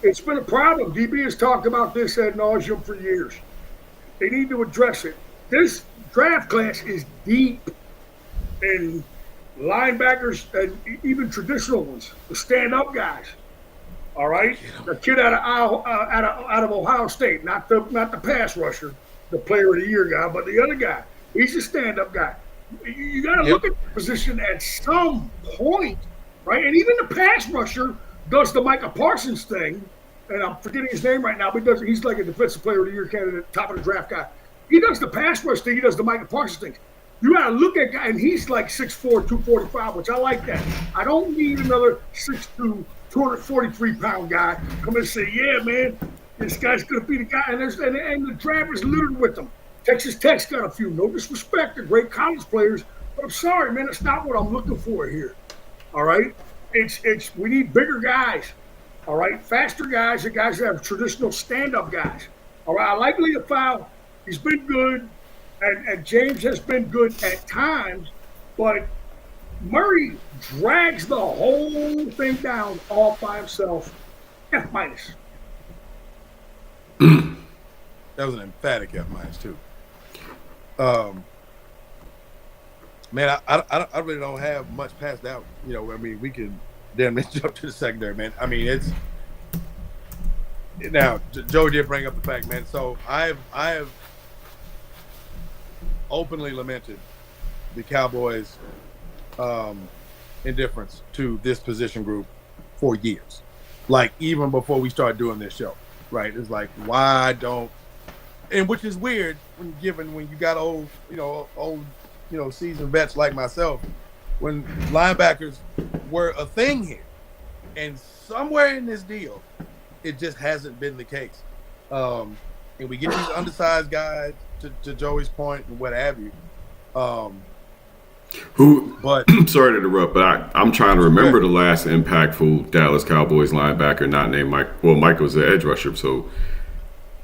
It's been a problem. DB has talked about this ad nauseum for years. They need to address it. This draft class is deep in linebackers and even traditional ones, the stand-up guys. All right, the kid out of Ohio State, not the pass rusher, the player of the year guy, but the other guy. He's a stand-up guy. You got to look at the position at some point, right? And even the pass rusher does the Micah Parsons thing, and I'm forgetting his name right now, but he's like a defensive player of the year candidate, top of the draft guy. He does the pass rush thing. He does the Micah Parsons thing. You got to look at guy, and he's like 6'4", 245, which I like that. I don't need another 6'2", 243-pound guy come and say, yeah, man, this guy's going to be the guy. And the draft is littered with them. Texas Tech's got a few. No disrespect. They're great college players. But I'm sorry, man. It's not what I'm looking for here. All right? We need bigger guys. All right? Faster guys and guys that have traditional stand-up guys. All right? I like Leopold. He's been good. And James has been good at times. But Murray drags the whole thing down all by himself. F-. That was an emphatic F- too. Man, I really don't have much past that. You know, I mean, we can damn near jump to the secondary, man. I mean, it's now Joe did bring up the fact, man. So I have openly lamented the Cowboys' indifference to this position group for years, like even before we started doing this show. Right? It's like, why don't? And which is weird when you got old seasoned vets like myself, when linebackers were a thing here, and somewhere in this deal, it just hasn't been the case. And we get these undersized guys to Joey's point and what have you. But sorry to interrupt, but I'm trying to remember the last impactful Dallas Cowboys linebacker not named Mike. Well, Mike was the edge rusher, so.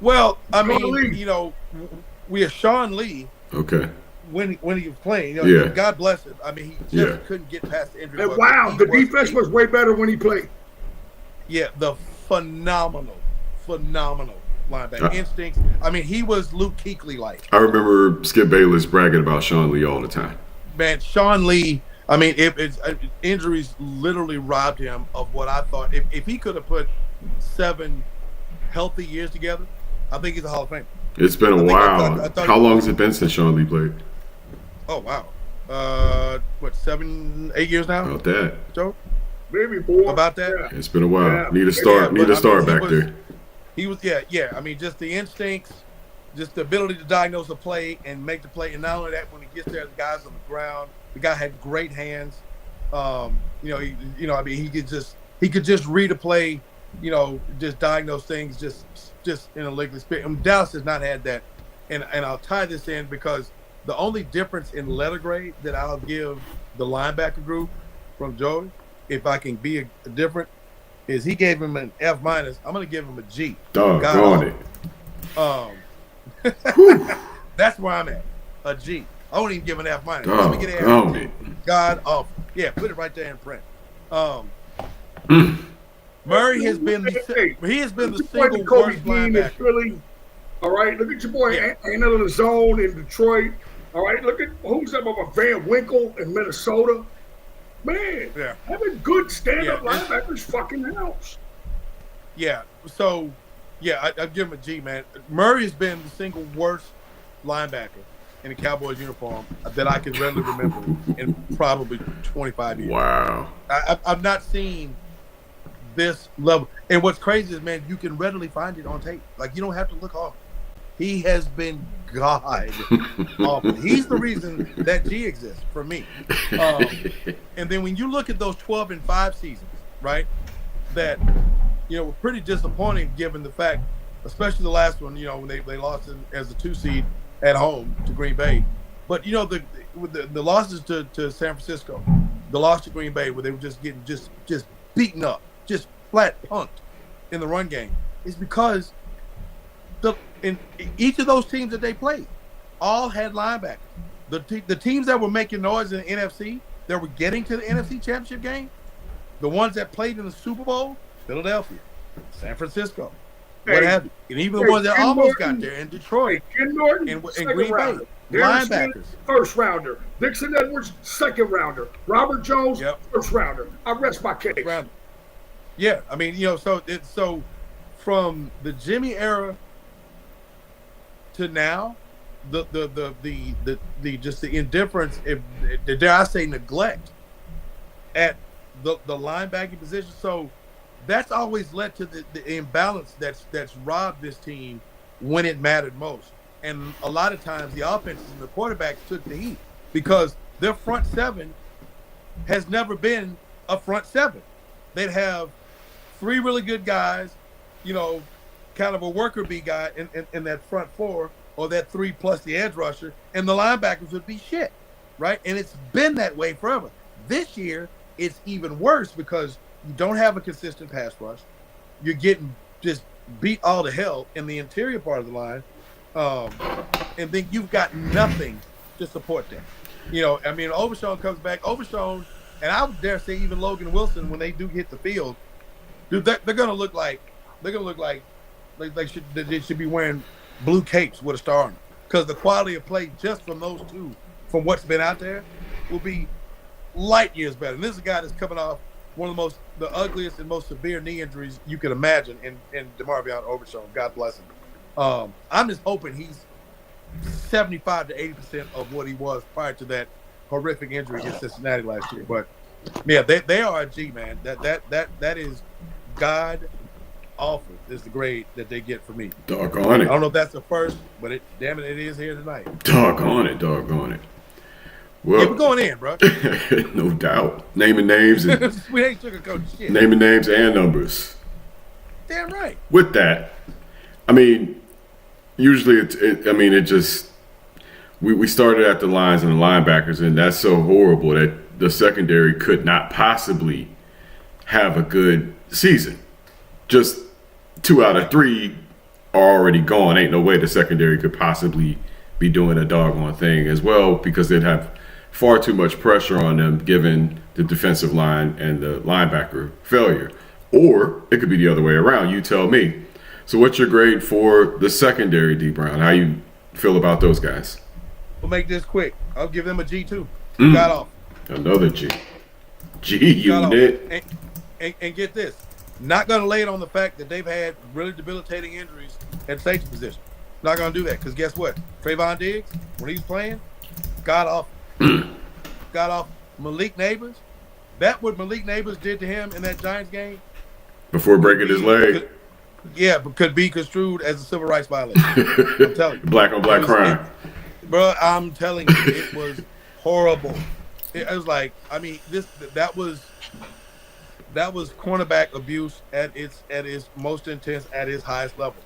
Well, I mean, you know, we have Sean Lee. Okay. When he was playing, you know, God bless him. I mean, he just couldn't get past the injury. And wow, the defense was way better when he played. Yeah, the phenomenal linebacker instincts. I mean, he was Luke Kuechly-like. I remember Skip Bayless bragging about Sean Lee all the time. Man, Sean Lee, I mean, injuries literally robbed him of what I thought. If he could have put 7 healthy years together, I think he's a Hall of Famer. It's been a while. How long has it been since Sean Lee played? Oh, wow. 7, 8 years now? About that. Joe? Maybe more. About that? Yeah. It's been a while. Yeah. Need a start back there. He was, yeah. I mean, just the instincts, just the ability to diagnose a play and make the play. And not only that, when he gets there, the guy's on the ground. The guy had great hands. I mean, he could just read a play, you know, just diagnose things just in a liquid spirit. And Dallas has not had that. And I'll tie this in because the only difference in letter grade that I'll give the linebacker group from Joey, if I can be different, is he gave him an F-. I'm going to give him a G. Doggone it. That's where I'm at. A G. I won't even give an F-. Let me get an F. God awful. Yeah, put it right there in print. Murray has been the single worst linebacker. Really, all right, look at your boy Anna the Zone in Detroit. All right, look at who's up over Van Winkle in Minnesota. Man, having good stand-up linebackers fucking helps. Yeah, so, I give him a G, man. Murray has been the single worst linebacker in a Cowboys uniform that I can readily remember in probably 25 years. Wow. I've not seen this level. And what's crazy is, man, you can readily find it on tape. Like, you don't have to look hard. He has been God awful. He's the reason that G exists for me. And then when you look at those 12-5 seasons, right? that, were pretty disappointing given the fact, especially the last one, when they lost as a 2 seed at home to Green Bay. But, the losses to San Francisco, the loss to Green Bay where they were just getting just beaten up, just flat punked in the run game, is because in each of those teams that they played all had linebackers. The teams that were making noise in the NFC, that were getting to the NFC Championship game, the ones that played in the Super Bowl, Philadelphia, San Francisco, what have you. And even the ones that almost got there in Detroit Ken Norton, and Green Bay, Darren linebackers. Smith, first rounder. Dixon Edwards, second rounder. Robert Jones, first rounder. I rest my case. Yeah, I mean, so from the Jimmy era to now, the just the indifference, if dare I say neglect at the linebacking position. So that's always led to the imbalance that's robbed this team when it mattered most. And a lot of times the offenses and the quarterbacks took the heat because their front seven has never been a front seven. They'd have 3 really good guys, kind of a worker bee guy in that front 4, or that 3 plus the edge rusher, and the linebackers would be shit, right? And it's been that way forever. This year, it's even worse because you don't have a consistent pass rush. You're getting just beat all to hell in the interior part of the line. And then you've got nothing to support that. Overshown comes back. Overshown, and I would dare say even Logan Wilson, when they do hit the field, dude, they're gonna look like they should be wearing blue capes with a star on them, because the quality of play just from those two, from what's been out there, will be light years better. And this is a guy that's coming off one of the ugliest and most severe knee injuries you can imagine in DeMarvion Overshown. God bless him. I'm just hoping he's 75 to 80% of what he was prior to that horrific injury in Cincinnati last year. But yeah, they are a G, man. That is God awful is the grade that they get for me. Doggone it. I don't know if that's the first, but it is here tonight. Doggone it. Well, yeah, we're going in, bro. No doubt. Naming names and we ain't sugarcoating shit. Naming names and numbers. Damn right. With that, I mean, usually it just we started at the lines and the linebackers, and that's so horrible that the secondary could not possibly have a good season. Just 2 out of 3 are already gone. Ain't no way the secondary could possibly be doing a doggone thing as well, because they'd have far too much pressure on them given the defensive line and the linebacker failure. Or it could be the other way around. You tell me. So what's your grade for the secondary, D. Brown? How you feel about those guys? We'll make this quick. I'll give them a G2. Got off. Another G. G unit. And get this. Not going to lay it on the fact that they've had really debilitating injuries at safety position. Not going to do that, because guess what? Trayvon Diggs, when he was playing, got off. Got off Malik Neighbors. That what Malik Neighbors did to him in that Giants game, before breaking his leg. But could be construed as a civil rights violation. I'm telling you. Black on black crime. Bro, I'm telling you, it was horrible. It was like, I mean, that was cornerback abuse at its most intense, at its highest level.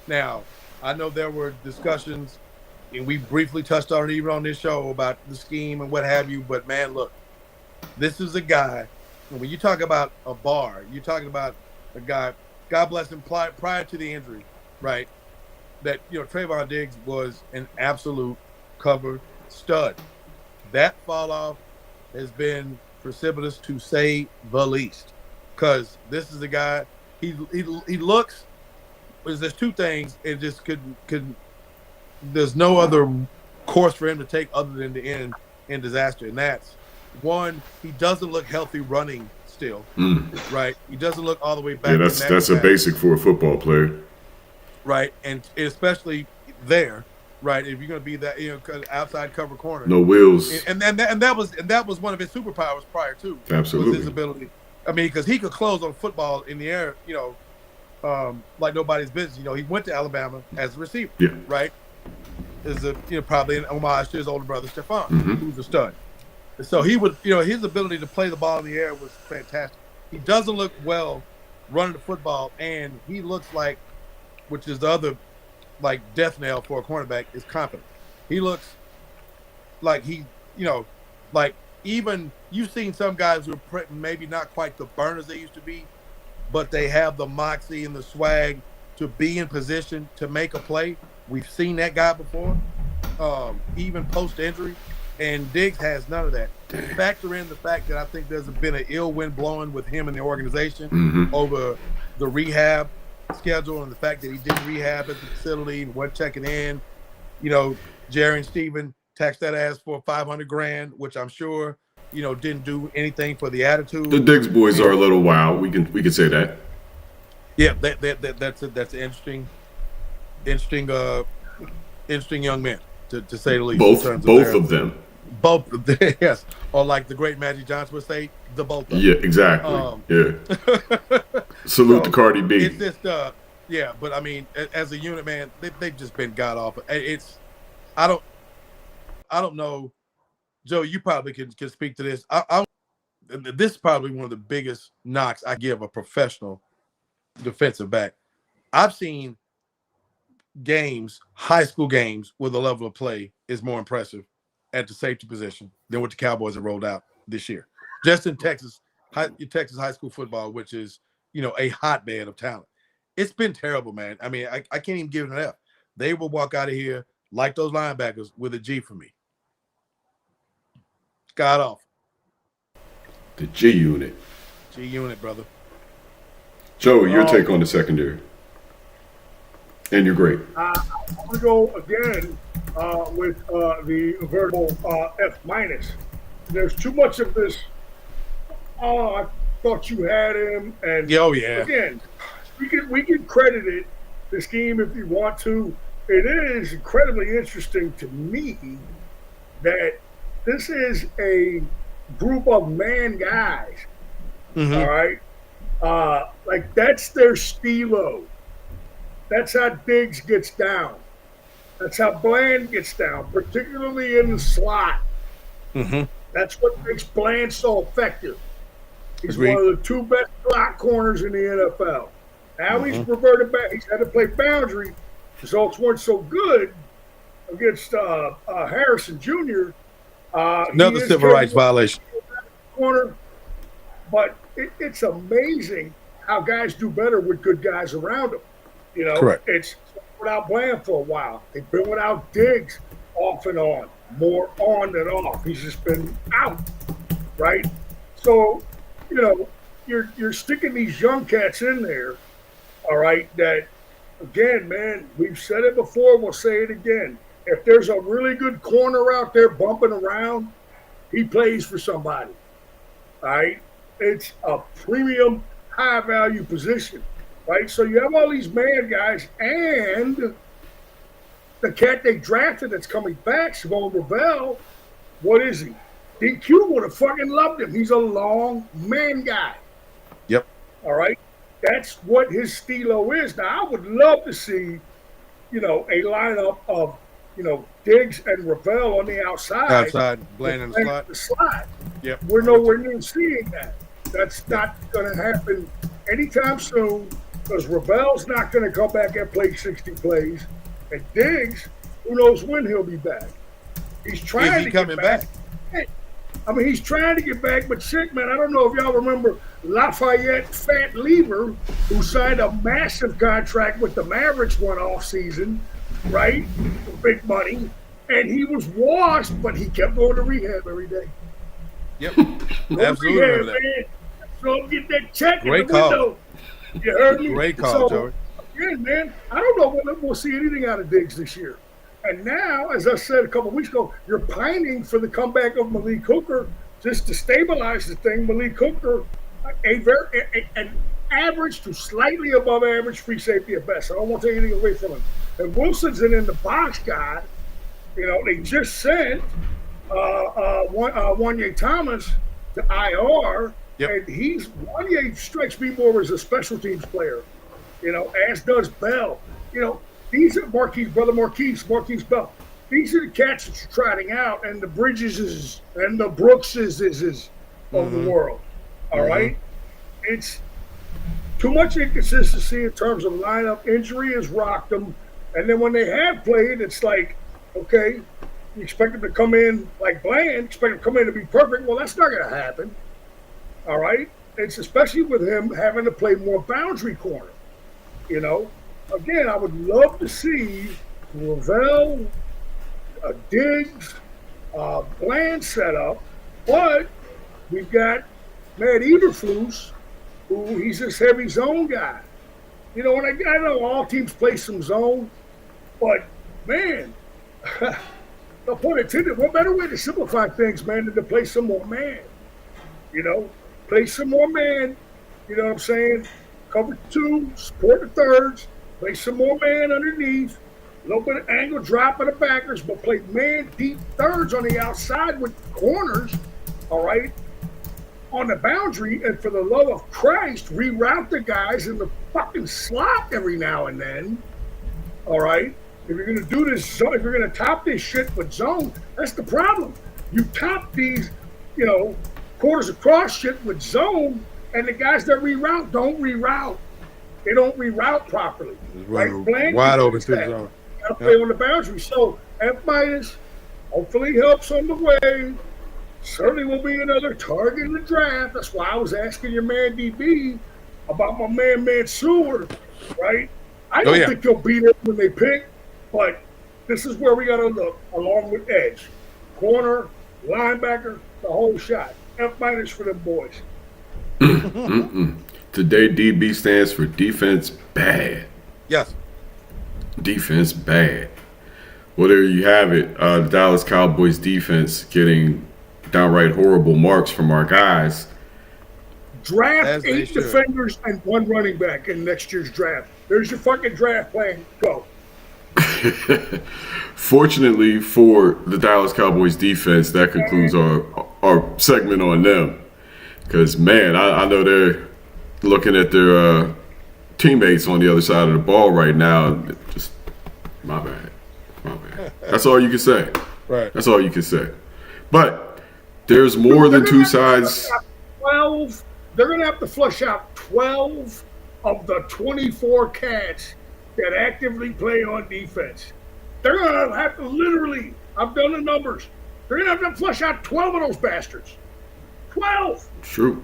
Now, I know there were discussions, and we briefly touched on it even on this show about the scheme and what have you, but man, look, this is a guy, when you talk about a bar, you're talking about a guy, God bless him, prior to the injury, right, that, Trayvon Diggs was an absolute cover stud. That fall off has been precipitous, to say the least, because this is a guy, he looks, there's 2 things, it just could there's no other course for him to take other than to end in disaster, and that's, 1, he doesn't look healthy running still, right? He doesn't look all the way back. Yeah, that's a basic for a football player, right? And especially there, right? If you're going to be that, outside cover corner, no wheels, and that was one of his superpowers prior to. Absolutely, was his ability. I mean, because he could close on football in the air, like nobody's business. He went to Alabama as a receiver, right? Is probably an homage to his older brother Stephon, who's a stud. So he would, his ability to play the ball in the air was fantastic. He doesn't look well running the football, and he looks like, which is the other like death knell for a cornerback, is confident. He looks like like even you've seen some guys who are maybe not quite the burners they used to be, but they have the moxie and the swag to be in position to make a play. We've seen that guy before, even post-injury, and Diggs has none of that. Factor in the fact that I think there's been an ill wind blowing with him and the organization over the rehab schedule and the fact that he didn't rehab at the facility and wasn't checking in. Jerry and Steven taxed that ass for $500,000, which I'm sure, didn't do anything for the attitude. The Diggs boys are a little wild. We can say that. Yeah, that's an interesting young man to say the least. Both of them. Both of them, yes. Or like the great Magic Johnson would say, the both of them. Yeah, exactly. Salute to Cardi B. It's just, but I mean, as a unit, man, they've just been god awful. I don't know, Joe. You probably can speak to this. This is probably one of the biggest knocks I give a professional defensive back. I've seen games, high school games, where the level of play is more impressive at the safety position than what the Cowboys have rolled out this year. Just in Texas high school football, which is, a hotbed of talent. It's been terrible, man. I mean, I can't even give it an F. They will walk out of here like those linebackers with a G for me. God off. The G unit. G unit, brother. Joe, your take on the secondary. And you're great. I'm going to go again with the vertical F minus. There's too much of this. Oh, I thought you had him, and again, we can credit it the scheme if you want to. It is incredibly interesting to me that this is a group of man guys. All right, like that's their stilo. That's how Diggs gets down. That's how Bland gets down, particularly in the slot. That's what makes Bland so effective. He's one of the two best slot corners in the NFL. Now he's reverted back. He's had to play boundary. Results weren't so good against Harrison Jr. Another civil rights violation. Corner, but it's amazing how guys do better with good guys around them. Correct. It's without Bland for a while. They've been without Diggs off and on, more on than off. He's just been out, right? So, you're sticking these young cats in there, all right, that, again, man, we've said it before, we'll say it again. If there's a really good corner out there bumping around, he plays for somebody, all right? It's a premium, high-value position. Right, so you have all these man guys, and the cat they drafted that's coming back, Simone Ravel. What is he? DQ would have fucking loved him. He's a long man guy. Yep. All right, that's what his stilo is. Now I would love to see, a lineup of, Diggs and Ravel on the outside. Bland in the slot. Yep. We're nowhere near seeing that. That's not going to happen anytime soon. Because Ravel's not going to come back and play 60 plays. And Diggs, who knows when he'll be back. He's trying to get back. I mean, he's trying to get back, but shit, man, I don't know if y'all remember Lafayette Fat Lever, who signed a massive contract with the Mavericks one off season, right? Big money. And he was washed, but he kept going to rehab every day. Yep. Absolutely. Rehab, man. So get that check Great in the call. window. You heard me? Great call, Joey. Yeah, man. I don't know whether we'll see anything out of Diggs this year. And now, as I said a couple of weeks ago, you're pining for the comeback of Malik Hooker just to stabilize the thing. Malik Hooker, an average to slightly above average free safety at best. I don't want to take anything away from him. And Wilson's an in the box guy. They just sent Wanye Thomas to IR. Yep. And Wanye strikes me more as a special teams player, as does Bell. These are Marquise Bell. These are the cats that you're trotting out, and the Bridges and the Brookses of the world. All right? it's too much inconsistency in terms of lineup. Injury has rocked them. And then when they have played, it's like, okay, you expect them to come in like bland, expect them to come in to be perfect. Well, that's not going to happen. All right? It's especially with him having to play more boundary corner. You know? Again, I would love to see Ravel, Diggs, Bland set up, but we've got Matt Eberflus, who he's this heavy zone guy. You know, and I know all teams play some zone, but man, no pun intended, what better way to simplify things, man, than to play some more man? You know, play some more man, you know what I'm saying? Cover two, support the thirds, play some more man underneath, a little bit of angle drop of the backers, but play man deep thirds on the outside with corners, all right, on the boundary, and for the love of Christ, reroute the guys in the fucking slot every now and then, all right? If you're going to do this, if you're going to top this shit with zone, that's the problem. You top these, you know, quarters across shit with zone, and the guys that reroute don't reroute. They don't reroute properly. Right? Wide open to the zone. Got to play on the boundary. So F minus hopefully helps on the way. Certainly will be another target in the draft. That's why I was asking your man DB about my man Mansour, right? I don't think he'll beat it when they pick, but this is where we got to look along with edge, corner, linebacker, the whole shot. F minus for them boys. Today, DB stands for defense bad. Yes. Defense bad. Well, there you have it. The Dallas Cowboys defense getting downright horrible marks from our guys. Draft 8 defenders and 1 running back in next year's draft. There's your fucking draft plan. Go. Fortunately for the Dallas Cowboys defense, that concludes our segment on them. Because, man, I know they're looking at their teammates on the other side of the ball right now. Just, my bad. That's all you can say. Right. That's all you can say. But there's more than two sides. 12. They're going to have to flush out 12 of the 24 cats that actively play on defense. They're going to have to literally, I've done the numbers, they're going to have to flush out 12 of those bastards. 12! True.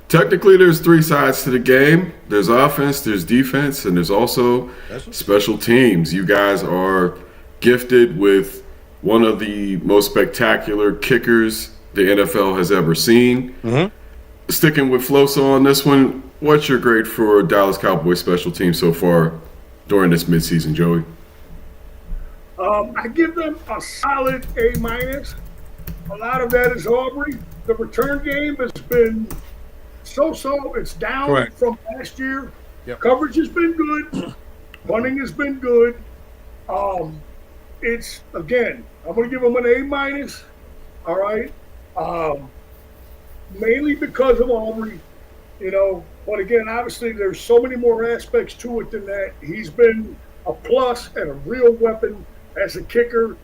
Technically, there's 3 sides to the game. There's offense, there's defense, and there's also special teams. You guys are gifted with one of the most spectacular kickers the NFL has ever seen. Mm-hmm. Sticking with Floso on this one, what's your grade for Dallas Cowboys special team so far during this midseason, Joey? I give them a solid A-. A lot of that is Aubrey. The return game has been so-so. It's down from last year. Yep. Coverage has been good. Punting has been good. It's, again, I'm going to give them an A-. All right? Mainly because of Aubrey, you know. But again, obviously, there's so many more aspects to it than that. He's been a plus and a real weapon as a kicker,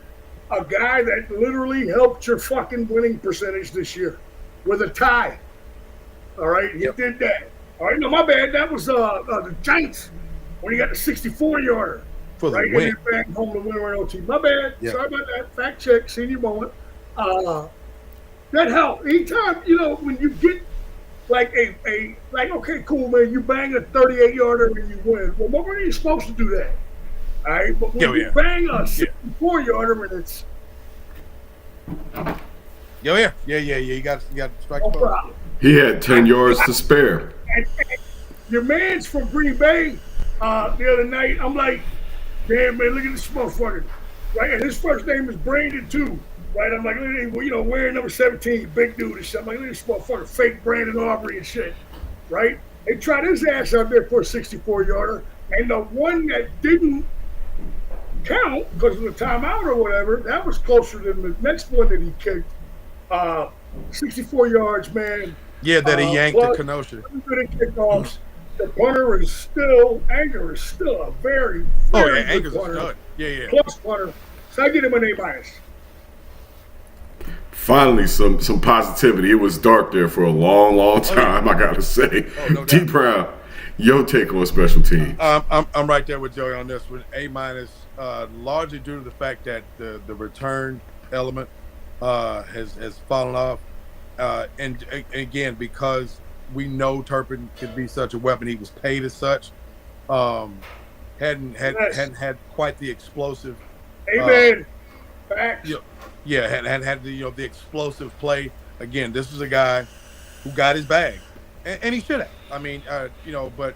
a guy that literally helped your fucking winning percentage this year with a tie. All right, he did that. All right, no, my bad. That was the Giants when he got the 64-yarder. For the right, win. and then back home to win our OT. My bad. Yeah. Sorry about that. Fact check, senior moment. That helped. Anytime, you know, when you get like like, okay, cool, man, you bang a 38-yarder and you win. Well, when are you supposed to do that? All right, but when you bang a 64-yarder and it's Yeah. You got to strike no the ball. problem. He had 10 yards to spare. And your man's from Green Bay the other night, I'm like, damn, man, look at this motherfucker. Right? And his first name is Brandon, too. Right? I'm like, well, you know, wearing number 17, big dude and shit. I'm like, look at this motherfucker, fake Brandon Aubrey and shit. Right? They tried his ass out there for a 64-yarder. And the one that didn't count because of the timeout or whatever, that was closer than the next one that he kicked. 64 yards, man. Yeah, that he yanked the Kenosha. Good at kickoffs. The punter is still, Anchor is still a very, very good Anchor's punter. a stud. Yeah. Plus punter. So I give him an A-. Finally, some positivity. It was dark there for a long time. I gotta say, no D doubt. Brown, your take on special teams. I'm right there with Joey on this one. A minus, largely due to the fact that the return element has fallen off, and again because we know Turpin could be such a weapon. He was paid as such. Hadn't had quite the explosive. Amen. Facts. Yeah, hadn't had the the explosive play. Again, this was a guy who got his bag, and he should have. I mean, but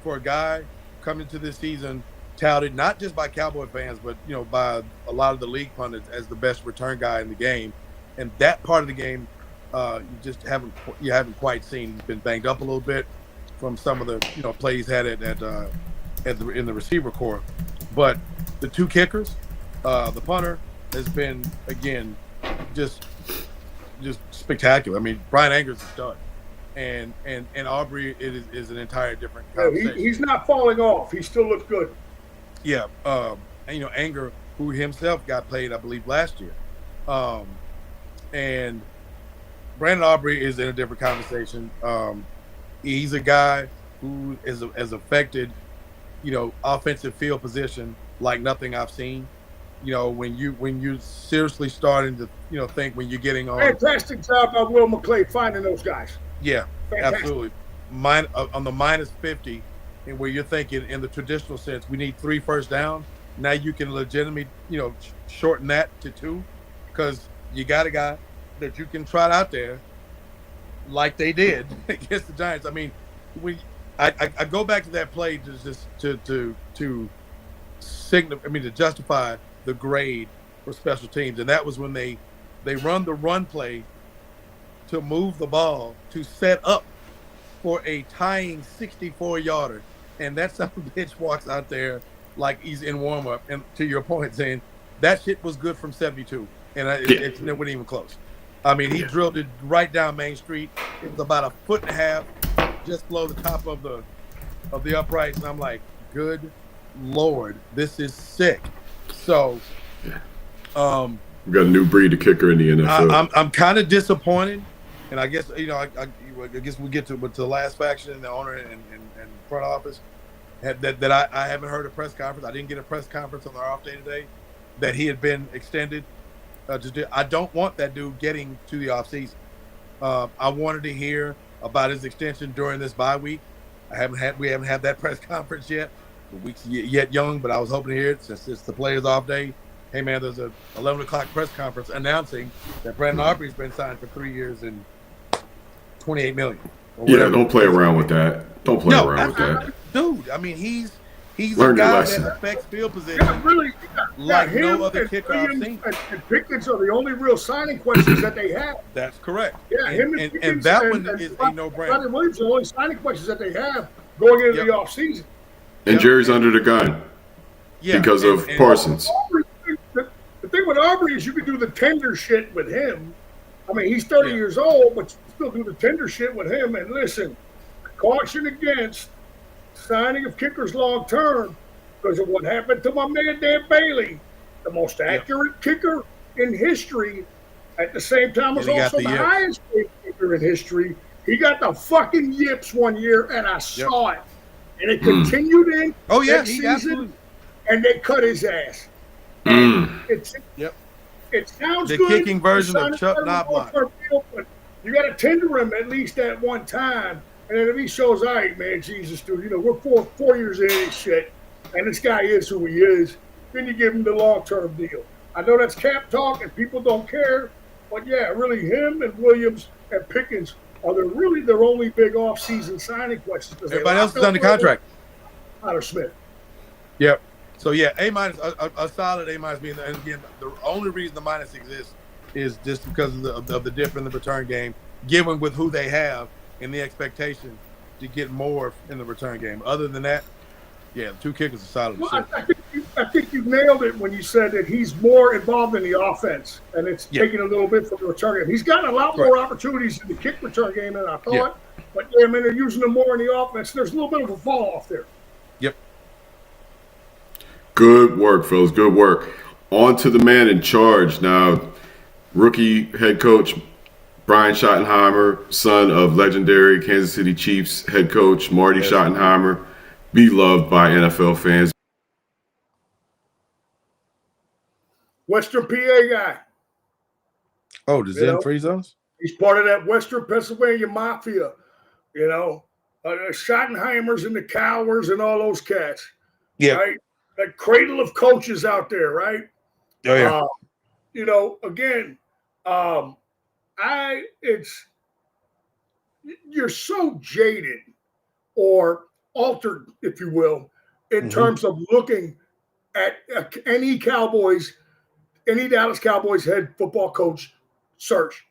for a guy coming to this season touted not just by Cowboy fans, but by a lot of the league pundits as the best return guy in the game, and that part of the game you haven't quite seen. He's been banged up a little bit from some of the plays had in the receiver core, but the two kickers, the punter has been again just spectacular. I mean, Brian Anger's a stud. And Aubrey is an entire different conversation. He's not falling off. He still looks good. Yeah, Anger, who himself got played, I believe, last year, and Brandon Aubrey is in a different conversation. He's a guy who has affected, offensive field position like nothing I've seen. When you're seriously starting to think when you're getting on. Fantastic job by Will McClay finding those guys. Yeah, Fantastic. absolutely. On the minus 50, and where you're thinking in the traditional sense, we need 3 first down. Now you can legitimately, shorten that to 2, because you got a guy that you can trot out there, like they did against the Giants. I mean, I go back to that play to signal. I mean, to justify the grade for special teams, and that was when they run the run play to move the ball to set up for a tying 64-yarder, and that son of a bitch walks out there like he's in warm-up, and to your point, saying that shit was good from 72, and it wasn't even close. I mean, he drilled it right down Main Street. It was about 1.5 feet, just below the top of the uprights, and I'm like, good Lord, this is sick. So, we got a new breed of kicker in the NFL. I'm kind of disappointed, and I guess I guess we get to the last faction, the owner and front office, that I haven't heard a press conference. I didn't get a press conference on their off day today that he had been extended. I don't want that dude getting to the off season. I wanted to hear about his extension during this bye week. We haven't had that press conference yet. The week's yet young, but I was hoping to hear it since it's the players' off day. Hey man, there's a 11 o'clock press conference announcing that Brandon Aubrey's been signed for 3 years and $28 million. Yeah, don't play around with that. Don't play around with that, dude. I mean, he's Learn a your guy lesson. that affects field position like no other kicker I've seen. And Pickens are the only real signing questions that they have. That's correct. Yeah, and that one is a no-brainer. Rodney Williams are the only signing questions that they have going into the offseason. And Jerry's under the gun because of Parsons. The thing with Aubrey is you can do the tender shit with him. I mean, he's 30 years old, but you can still do the tender shit with him. And listen, caution against signing of kickers long term because of what happened to my man Dan Bailey, the most accurate kicker in history. At the same time, was also the highest paid kicker in history. He got the fucking yips one year, and I saw it. And it continued in next season, and they cut his ass. It sounds the good. The kicking version of Chuck Knobloch. But you got to tender him at least at one time. And then if he shows, all right, man, Jesus, dude, we're four years in this shit, and this guy is who he is, then you give him the long-term deal. I know that's cap talk, and people don't care, but yeah, really him and Williams and Pickens are their only big off-season signing questions. Everybody else is under contract. Tyler Smith. Yep. So yeah, A minus, a solid A minus. Being, and again, the only reason the minus exists is just because of the dip in the return game, given with who they have and the expectation to get more in the return game. Other than that, yeah, the two kickers are solid. Well, I think you nailed it when you said that he's more involved in the offense, and it's taking a little bit from the return game. He's gotten a lot more opportunities in the kick return game than I thought. But yeah, I mean, they're using him more in the offense. There's a little bit of a fall off there. Yep. Good work, fellas. Good work. On to the man in charge now. rookie head coach Brian Schottenheimer, son of legendary Kansas City Chiefs head coach Marty Schottenheimer, beloved by NFL fans. Western PA guy. Oh, the Zen Free Zones? He's part of that Western Pennsylvania mafia, Schottenheimers and the Cowers and all those cats. Yeah. Right? That cradle of coaches out there, right? Oh, yeah. You're so jaded or altered, if you will, in terms of looking at any Dallas Cowboys head football coach search.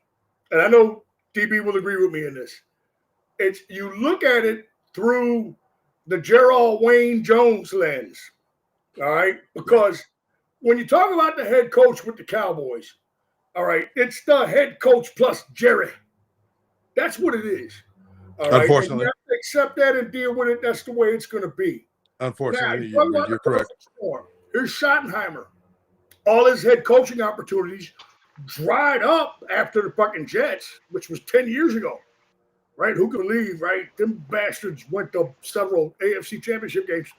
And I know DB will agree with me in this. You look at it through the Gerald Wayne Jones lens, all right? Because when you talk about the head coach with the Cowboys, all right, it's the head coach plus Jerry. That's what it is. All right? Unfortunately. And you have to accept that and deal with it. That's the way it's going to be. Unfortunately, now, you're correct. Here's Schottenheimer. All his head coaching opportunities dried up after the fucking Jets, which was 10 years ago, right? Who could believe, right? Them bastards went to several AFC championship games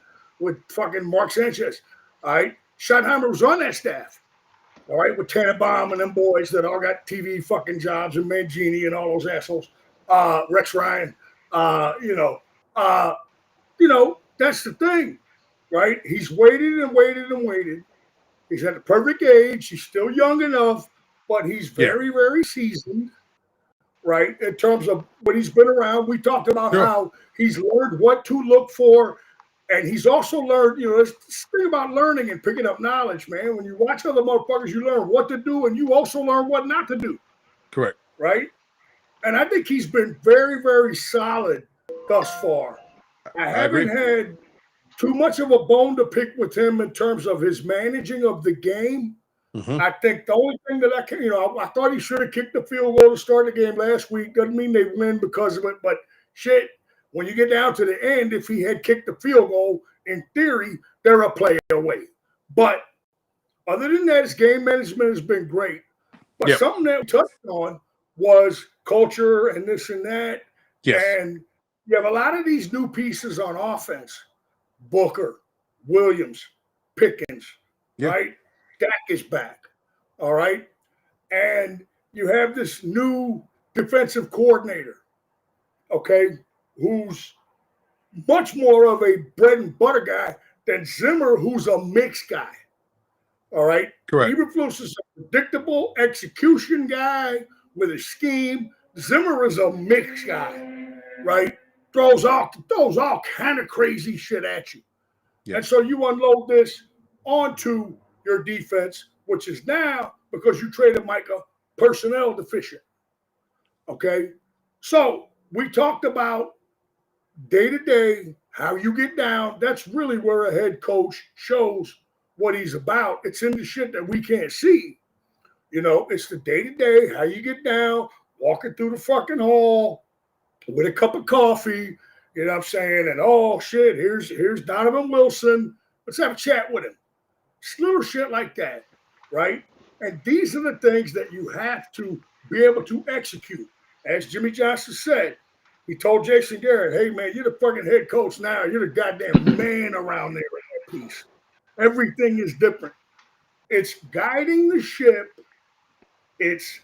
with fucking Mark Sanchez, all right? Schottenheimer was on that staff, all right, with Tannenbaum and them boys that all got TV fucking jobs and Mangini and all those assholes, Rex Ryan, that's the thing, right? He's waited and waited and waited. He's at the perfect age. He's still young enough, but he's very, very seasoned, right? In terms of what he's been around. We talked about how he's learned what to look for. And he's also learned, this thing about learning and picking up knowledge, man. When you watch other motherfuckers, you learn what to do, and you also learn what not to do. Correct. Right? And I think he's been very, very solid thus far. I haven't had too much of a bone to pick with him in terms of his managing of the game. I think the only thing that I thought he should have kicked the field goal to start the game last week. Doesn't mean they win because of it, but shit, when you get down to the end, if he had kicked the field goal, in theory, they're a play away. But other than that, his game management has been great. But something that we touched on was culture and this and that. Yes. And you have a lot of these new pieces on offense. Booker, Williams, Pickens, right? Dak is back, all right? And you have this new defensive coordinator, okay, who's much more of a bread and butter guy than Zimmer, who's a mixed guy, all right? Correct. Eberflus is a predictable execution guy with a scheme. Zimmer is a mixed guy, right? Throws all kind of crazy shit at you. And so you unload this onto your defense, which is now, because you traded Micah, personnel deficient. Okay? So we talked about day-to-day, how you get down. That's really where a head coach shows what he's about. It's in the shit that we can't see. It's the day-to-day, how you get down, walking through the fucking hall with a cup of coffee, you know what I'm saying? And, oh, shit, here's Donovan Wilson. Let's have a chat with him. Just little shit like that, right? And these are the things that you have to be able to execute. As Jimmy Johnson said, he told Jason Garrett, hey, man, you're the fucking head coach now. You're the goddamn man around there in that piece. Everything is different. It's guiding the ship. It's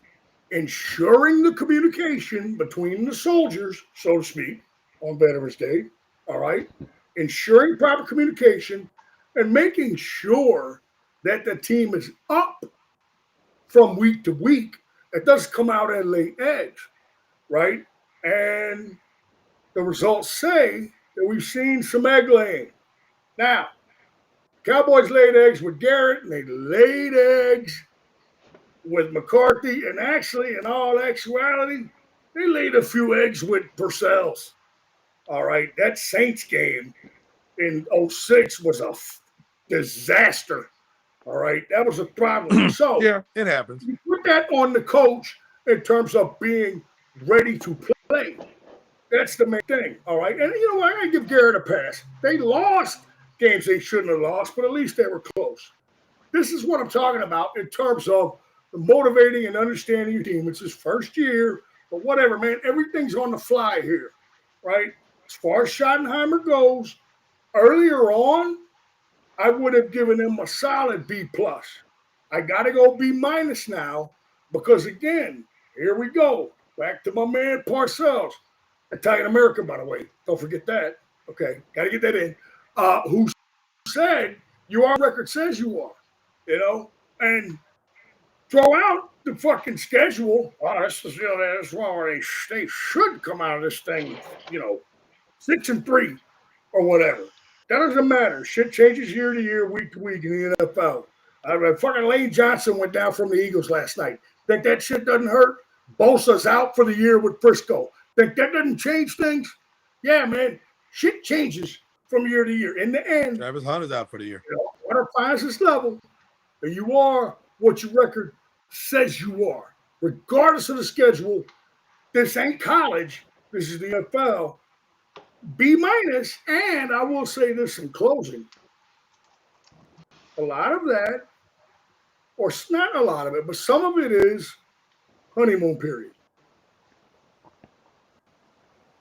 ensuring the communication between the soldiers, so to speak, on Veterans Day, all right? Ensuring proper communication and making sure that the team is up from week to week. It doesn't come out and lay eggs, right? And the results say that we've seen some egg laying. Now, Cowboys laid eggs with Garrett, and they laid eggs with McCarthy, and actually, in all actuality, they laid a few eggs with Purcell's. All right, that Saints game in 06 was a disaster. All right, that was a problem. So yeah, it happens. You put that on the coach in terms of being ready to play. That's the main thing. All right, and you know what? I give Garrett a pass. They lost games they shouldn't have lost, but at least they were close. This is what I'm talking about in terms of motivating and understanding your team. It's his first year, but whatever, man. Everything's on the fly here, right? As far as Schottenheimer goes, earlier on, I would have given him a solid B plus. I got to go B minus now because again, here we go back to my man Parcells, Italian American, by the way. Don't forget that. Okay, got to get that in. Who said you are? Record says you are. You know, and throw out the fucking schedule. Oh, this is that's why they should come out of this thing. 6-3 or whatever. That doesn't matter. Shit changes year to year, week to week in the NFL. Fucking Lane Johnson went down from the Eagles last night. Think that shit doesn't hurt? Bosa's out for the year with Frisco. Think that doesn't change things? Yeah, man. Shit changes from year to year. In the end, Travis Hunter's out for the year. Water finds its level, and you are what your record says you are. Regardless of the schedule, this ain't college. This is the NFL. B minus, and I will say this in closing. A lot of that, or not a lot of it, but some of it is honeymoon period.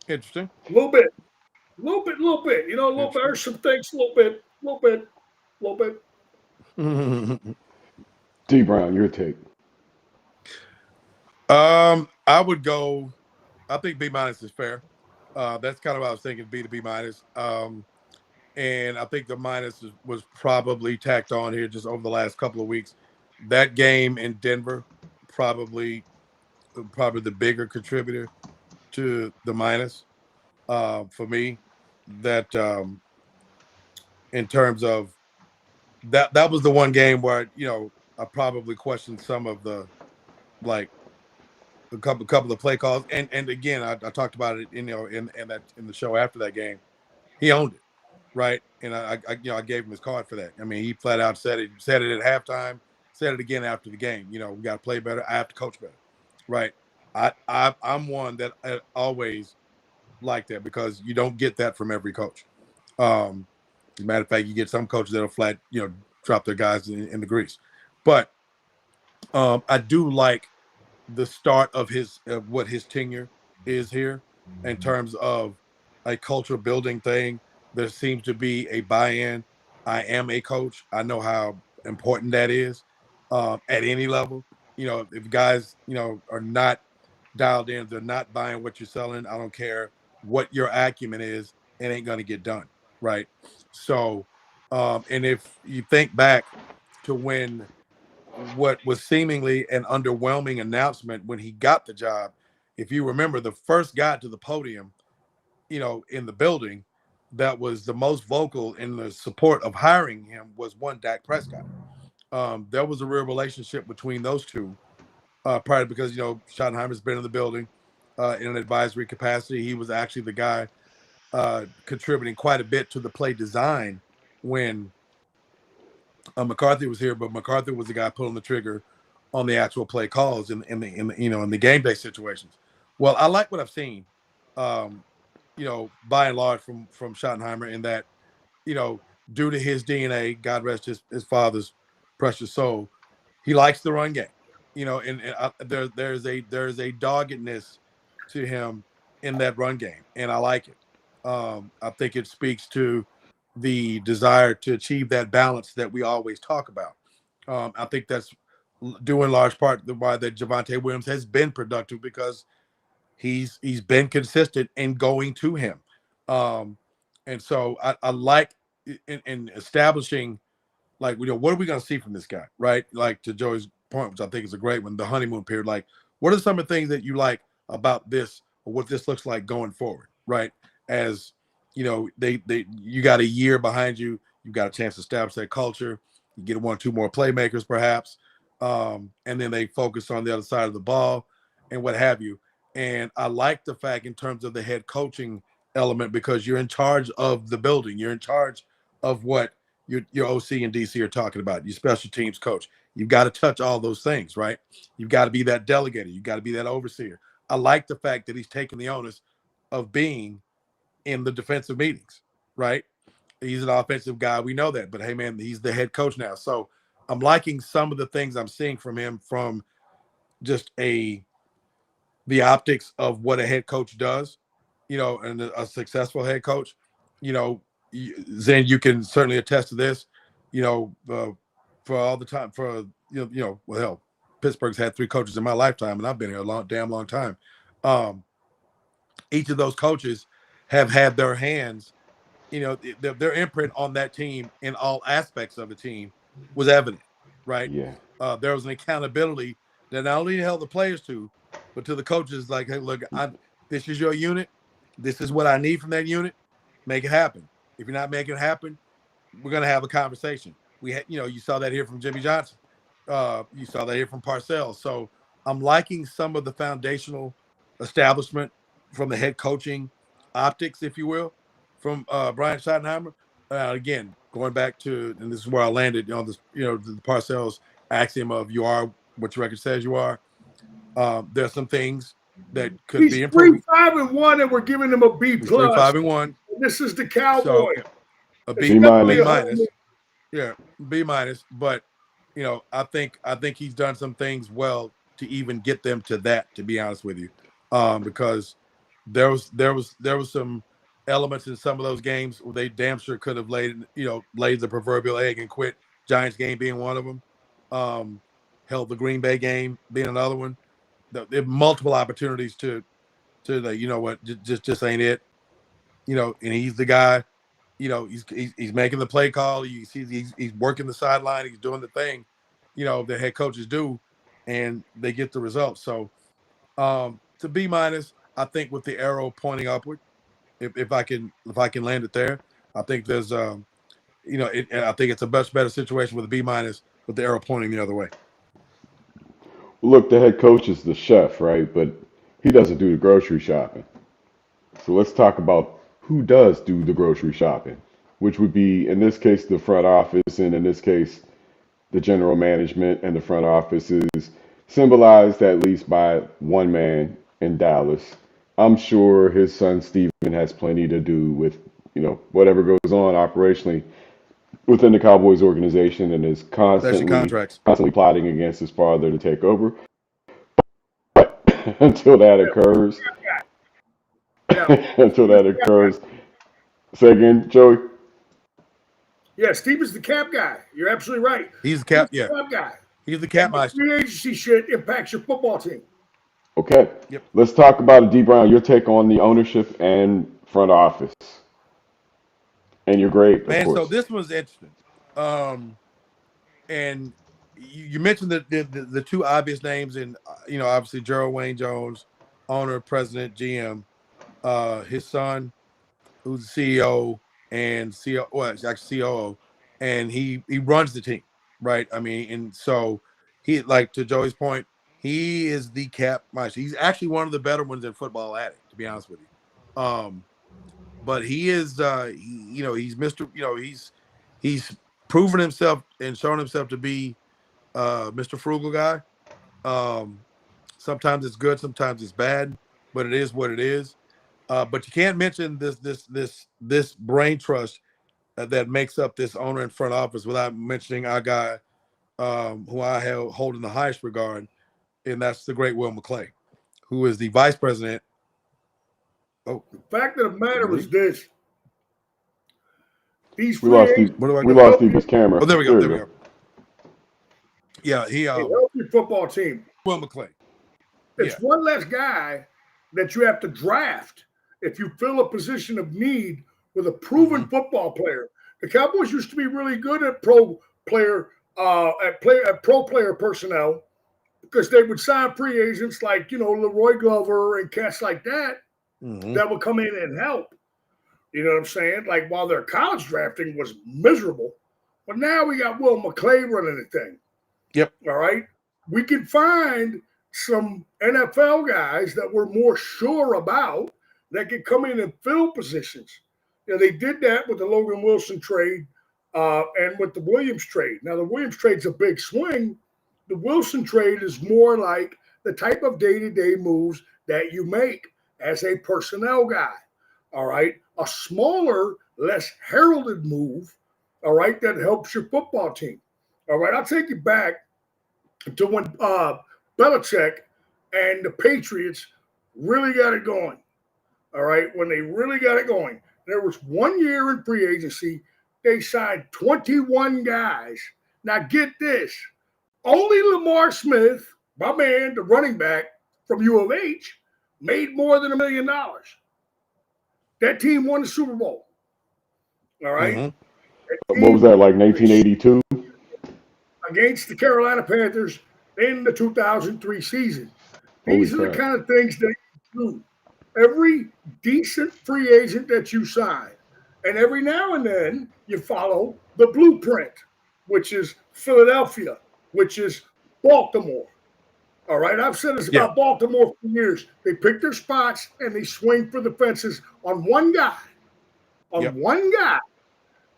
Interesting. A little bit. A little bit. You know, a little bit. There's some things, a little bit. D Brown, your take. I would go. I think B minus is fair. That's kind of what I was thinking. B to B minus. And I think the minus was probably tacked on here just over the last couple of weeks. That game in Denver, probably the bigger contributor to the minus for me. That in terms of that was the one game where I probably questioned some of the a couple of play calls, and again I talked about it in the show after that game. He owned it, right? And I gave him his card for that. I mean, he flat out said it at halftime, said it again after the game. We got to play better. I have to coach better, right? I'm one that I always like that because you don't get that from every coach. As a matter of fact, you get some coaches that'll flat drop their guys in the grease, but I do like the start of what his tenure is here in terms of a culture building thing. There seems to be a buy-in. I am a coach. I know how important that is at any level. If guys, are not dialed in, they're not buying what you're selling. I don't care what your acumen is. It ain't going to get done. Right. So, and if you think back to when what was seemingly an underwhelming announcement when he got the job. If you remember, the first guy to the podium, in the building that was the most vocal in the support of hiring him was one Dak Prescott. There was a real relationship between those two prior because, Schottenheimer's been in the building in an advisory capacity. He was actually the guy contributing quite a bit to the play design when McCarthy was here, but McCarthy was the guy pulling the trigger on the actual play calls in the game day situations. Well, I like what I've seen, by and large from Schottenheimer in that, due to his DNA, God rest his father's precious soul, he likes the run game, there's a doggedness to him in that run game, and I like it. I think it speaks to the desire to achieve that balance that we always talk about. I think that's due in large part to why that Javonte Williams has been productive because he's been consistent in going to him. And so I like in establishing, what are we going to see from this guy, right? Like to Joey's point, which I think is a great one, the honeymoon period. Like, what are some of the things that you like about this or what this looks like going forward, right? As you got a year behind you, you've got a chance to establish that culture. You get one or two more playmakers, perhaps, and then they focus on the other side of the ball and what have you. And I like the fact in terms of the head coaching element because you're in charge of the building. You're in charge of what your OC and DC are talking about. Your special teams coach. You've got to touch all those things, right? You've got to be that delegator. You've got to be that overseer. I like the fact that he's taking the onus of being in the defensive meetings, right? He's an offensive guy. We know that. But, hey, man, he's the head coach now. So I'm liking some of the things I'm seeing from him from just the optics of what a head coach does, and a successful head coach. Zen, you can certainly attest to this. For all the time, well, hell, Pittsburgh's had 3 coaches in my lifetime, and I've been here a damn long time. Each of those coaches have had their hands, their imprint on that team in all aspects of the team was evident, right? Yeah. There was an accountability that not only held the players to, but to the coaches. Like, hey, look, this is your unit. This is what I need from that unit. Make it happen. If you're not making it happen, we're gonna have a conversation. We had, you saw that here from Jimmy Johnson. You saw that here from Parcells. So I'm liking some of the foundational establishment from the head coaching optics, if you will, from Brian Schottenheimer. Again, going back to, and this is where I landed on this, the Parcells axiom of you are what your record says you are. There's some things that could be improved. 3-5-1, and we're giving him a B+. 3-5-1. This is the Cowboys. So, a B minus. Yeah, B minus. But I think he's done some things well to even get them to that. To be honest with you, because there was some elements in some of those games where they damn sure could have laid the proverbial egg and quit. Giants game being one of them. Held the Green Bay game being another one. There are multiple opportunities to what, just ain't it. And he's the guy. He's making the play call. He's working the sideline. He's doing the thing, the head coaches do, and they get the results. So, to B minus, I think with the arrow pointing upward, if I can land it there, I think there's I think it's a much better situation with a B minus with the arrow pointing the other way. Look, the head coach is the chef, right? But he doesn't do the grocery shopping. So let's talk about who does do the grocery shopping, which would be, in this case, the front office, and in this case, the general management and the front office is symbolized at least by one man in Dallas. I'm sure his son Steven has plenty to do with, whatever goes on operationally within the Cowboys organization, and is constantly plotting against his father to take over. But until that occurs, say again, Joey. Yeah, Steve is the cap guy. You're absolutely right. He's the cap. He's the cap guy. He's the cap master. Free agency shit impacts your football team. Okay. Yep. Let's talk about it, D. Brown. Your take on the ownership and front office, and your grade, man. Of course. So this was interesting. And you mentioned the 2 obvious names, and obviously Gerald Wayne Jones, owner, president, GM. His son, who's the CEO and it's actually COO, and he runs the team, right? I mean, and so he, like, to Joey's point, he is the cap master. He's actually one of the better ones in Football Addict, to be honest with you. But he is, he's Mr. He's proven himself and shown himself to be Mr. Frugal guy. Sometimes it's good, sometimes it's bad, but it is what it is. But you can't mention this brain trust that makes up this owner and front office without mentioning our guy, who I hold in the highest regard, and that's the great Will McClay, who is the vice president. Oh, the fact of the matter is this: we lost Steve's camera. Oh, there we go. Yeah, he healthy football team. Will McClay. It's one less guy that you have to draft if you fill a position of need with a proven football player. The Cowboys used to be really good at pro player personnel, because they would sign free agents like, Leroy Glover and cats like that, that would come in and help. You know what I'm saying? Like, while their college drafting was miserable, but now we got Will McClay running the thing. Yep. All right. We could find some NFL guys that we're more sure about that could come in and fill positions. They did that with the Logan Wilson trade and with the Williams trade. Now, the Williams trade's a big swing. The Wilson trade is more like the type of day-to-day moves that you make as a personnel guy. All right. A smaller, less heralded move, all right, that helps your football team. All right, I'll take you back to when Belichick and the Patriots really got it going. All right, when they really got it going, there was 1 year in free agency. They signed 21 guys. Now get this: only Lamar Smith, my man, the running back from U of H, made more than $1 million. That team won the Super Bowl. All right. Mm-hmm. What was that, like 1982? Against the Carolina Panthers in the 2003 season. These are the kind of things that you do. Every decent free agent that you sign, and every now and then you follow the blueprint, which is Philadelphia, which is Baltimore. All right, I've said this about Baltimore for years. They pick their spots and they swing for the fences on one guy. One guy.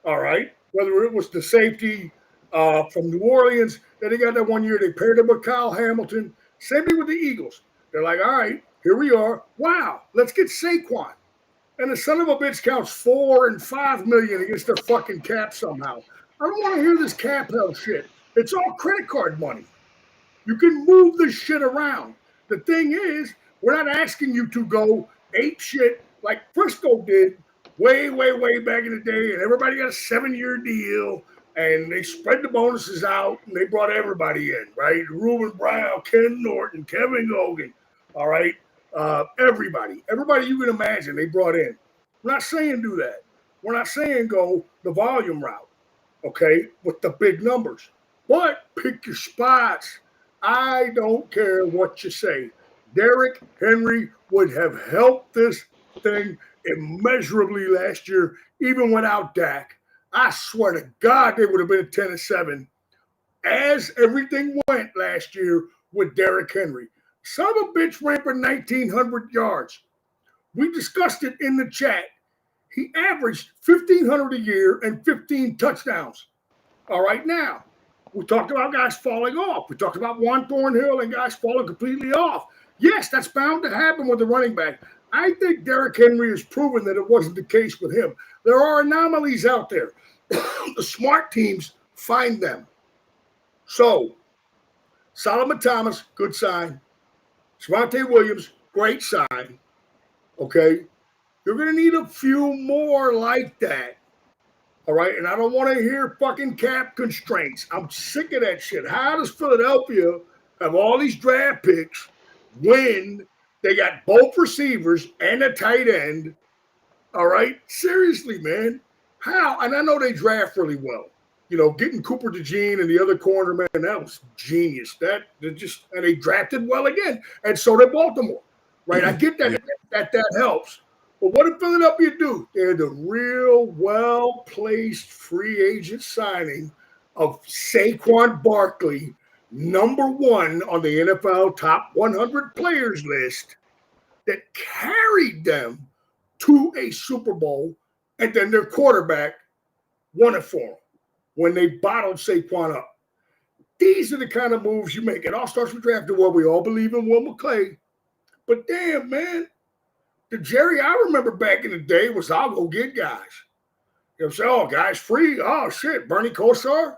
All right, whether it was the safety from New Orleans, then they got that 1 year. They paired him with Kyle Hamilton. Same thing with the Eagles. They're like, all right, here we are. Wow, let's get Saquon. And the son of a bitch counts $4 and $5 million against their fucking cap somehow. I don't want to hear this cap hell shit. It's all credit card money. You can move this shit around. The thing is, we're not asking you to go ape shit like Frisco did way back in the day, and everybody got a 7-year deal, and they spread the bonuses out, and they brought everybody in, right? Ruben Brown, Ken Norton, Kevin Hogan, all right? Everybody you can imagine they brought in. We're not saying do that. We're not saying go the volume route, okay, with the big numbers. But pick your spots. I don't care what you say. Derrick Henry would have helped this thing immeasurably last year, even without Dak. I swear to God, they would have been 10-7 as everything went last year with Derrick Henry. Son of a bitch ran for 1,900 yards. We discussed it in the chat. He averaged 1,500 a year and 15 touchdowns. All right, now, we talked about guys falling off. We talked about Juan Thornhill and guys falling completely off. Yes, that's bound to happen with the running back. I think Derrick Henry has proven that it wasn't the case with him. There are anomalies out there. The smart teams find them. So, Solomon Thomas, good sign. Javonte Williams, great sign. Okay? You're going to need a few more like that. All right? And I don't want to hear fucking cap constraints. I'm sick of that shit. How does Philadelphia have all these draft picks when they got both receivers and a tight end? All right? Seriously, man. How? And I know they draft really well. You know, getting Cooper DeJean and the other corner, man, that was genius. And they drafted well again. And so did Baltimore. Right? I get that that helps. But what did Philadelphia do? They had the real well-placed free agent signing of Saquon Barkley, number 1 on the NFL top 100 players list, that carried them to a Super Bowl, and then their quarterback won it for them when they bottled Saquon up. These are the kind of moves you make. It all starts with drafting well. We all believe in Will McClay. But damn, man, the Jerry I remember back in the day was I'll go get guys. You know, say, oh, guys free. Oh, shit, Bernie Kosar, $1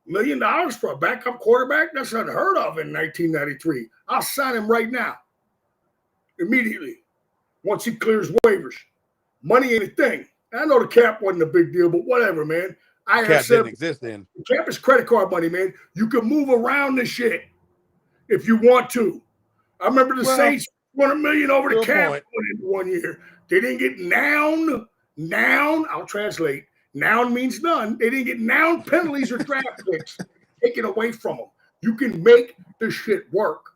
million for a backup quarterback? That's unheard of in 1993. I'll sign him right now, immediately, once he clears waivers. Money ain't a thing. I know the cap wasn't a big deal, but whatever, man. Cap didn't exist then. Cap is credit card money, man. You can move around this shit if you want to. I remember the Saints $200 million over the cap in 1 year. They didn't get noun. I'll translate. Noun means none. They didn't get noun penalties or draft picks taken away from them. You can make this shit work.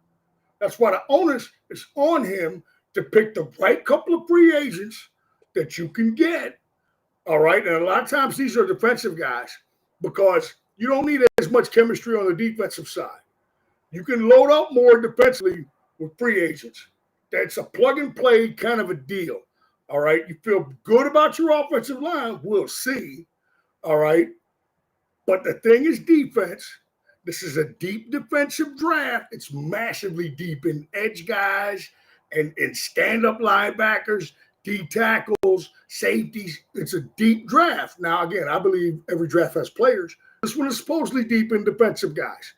That's why the onus is on him to pick the right couple of free agents that you can get. All right. And a lot of times these are defensive guys because you don't need as much chemistry on the defensive side. You can load up more defensively with free agents. That's a plug and play kind of a deal. All right. You feel good about your offensive line. We'll see. All right. But the thing is defense. This is a deep defensive draft. It's massively deep in edge guys and stand-up linebackers, D tackles, safeties. It's a deep draft. Now, again, I believe every draft has players, This one is supposedly deep in defensive guys.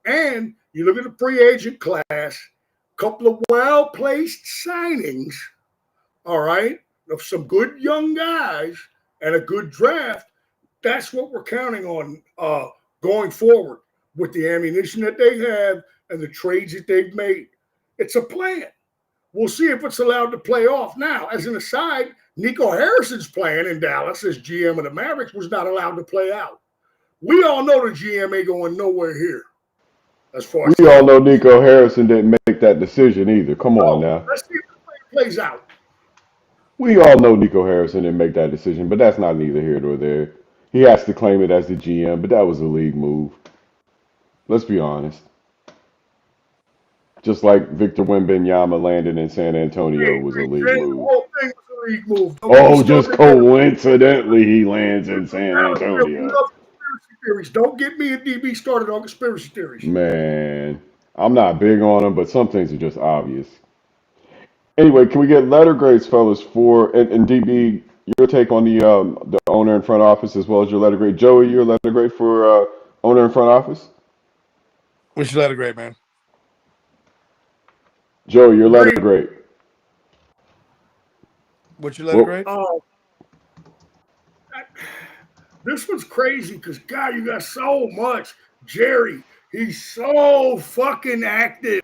And you look at the free agent class, a couple of well-placed signings, all right, of some good young guys and a good draft. That's what we're counting on going forward with the ammunition that they have and the trades that they've made. It's a plan. We'll see if it's allowed to play off. Now, as an aside, Nico Harrison's plan in Dallas as GM of the Mavericks was not allowed to play out. We all know the GM ain't going nowhere here. As far as We all know Nico Harrison didn't make that decision either. Come on now. let's see if the plan plays out. We all know Nico Harrison didn't make that decision, but that's not neither here nor there. He has to claim it as the GM, but that was a league move. Let's be honest. Just like Victor Wembanyama landing in San Antonio was a league The move. whole thing was a league move. Oh, just coincidentally, he lands in San Antonio. Conspiracy theories. Don't get me and DB started on conspiracy theories. Man, I'm not big on them, but some things are just obvious. Anyway, can we get letter grades, fellas, for and DB, your take on the owner and front office as well as your letter grade. Joey, your letter grade for owner and front office. What's your letter grade, man? Joey, your letter grade. What's your letter grade? This one's crazy because, God, you got so much. Jerry, he's so fucking active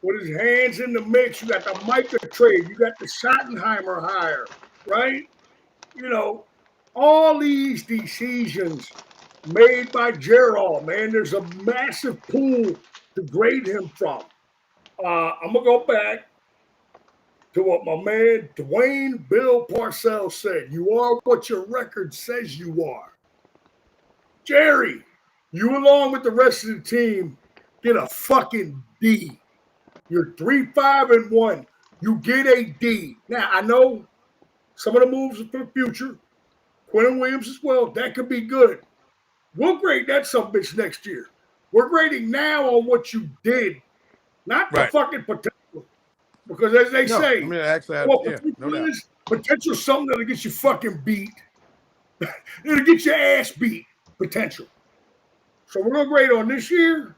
with his hands in the mix. You got the Micah trade. You got the Schottenheimer hire, right? You know, all these decisions made by Gerald, man. There's a massive pool to grade him from. I'm going to go back to what my man Dwayne Bill Parcells said. You are what your record says you are. Jerry, you along with the rest of the team get a fucking D. You're 3-5-1. You get a D. Now, I know some of the moves are for the future. Quentin Williams as well. That could be good. We'll grade that some bitch next year. We're grading now on what you did, not the fucking potential. Because as they say, potential is something that'll get you fucking beat. It'll get your ass beat. Potential. So we're going to grade on this year.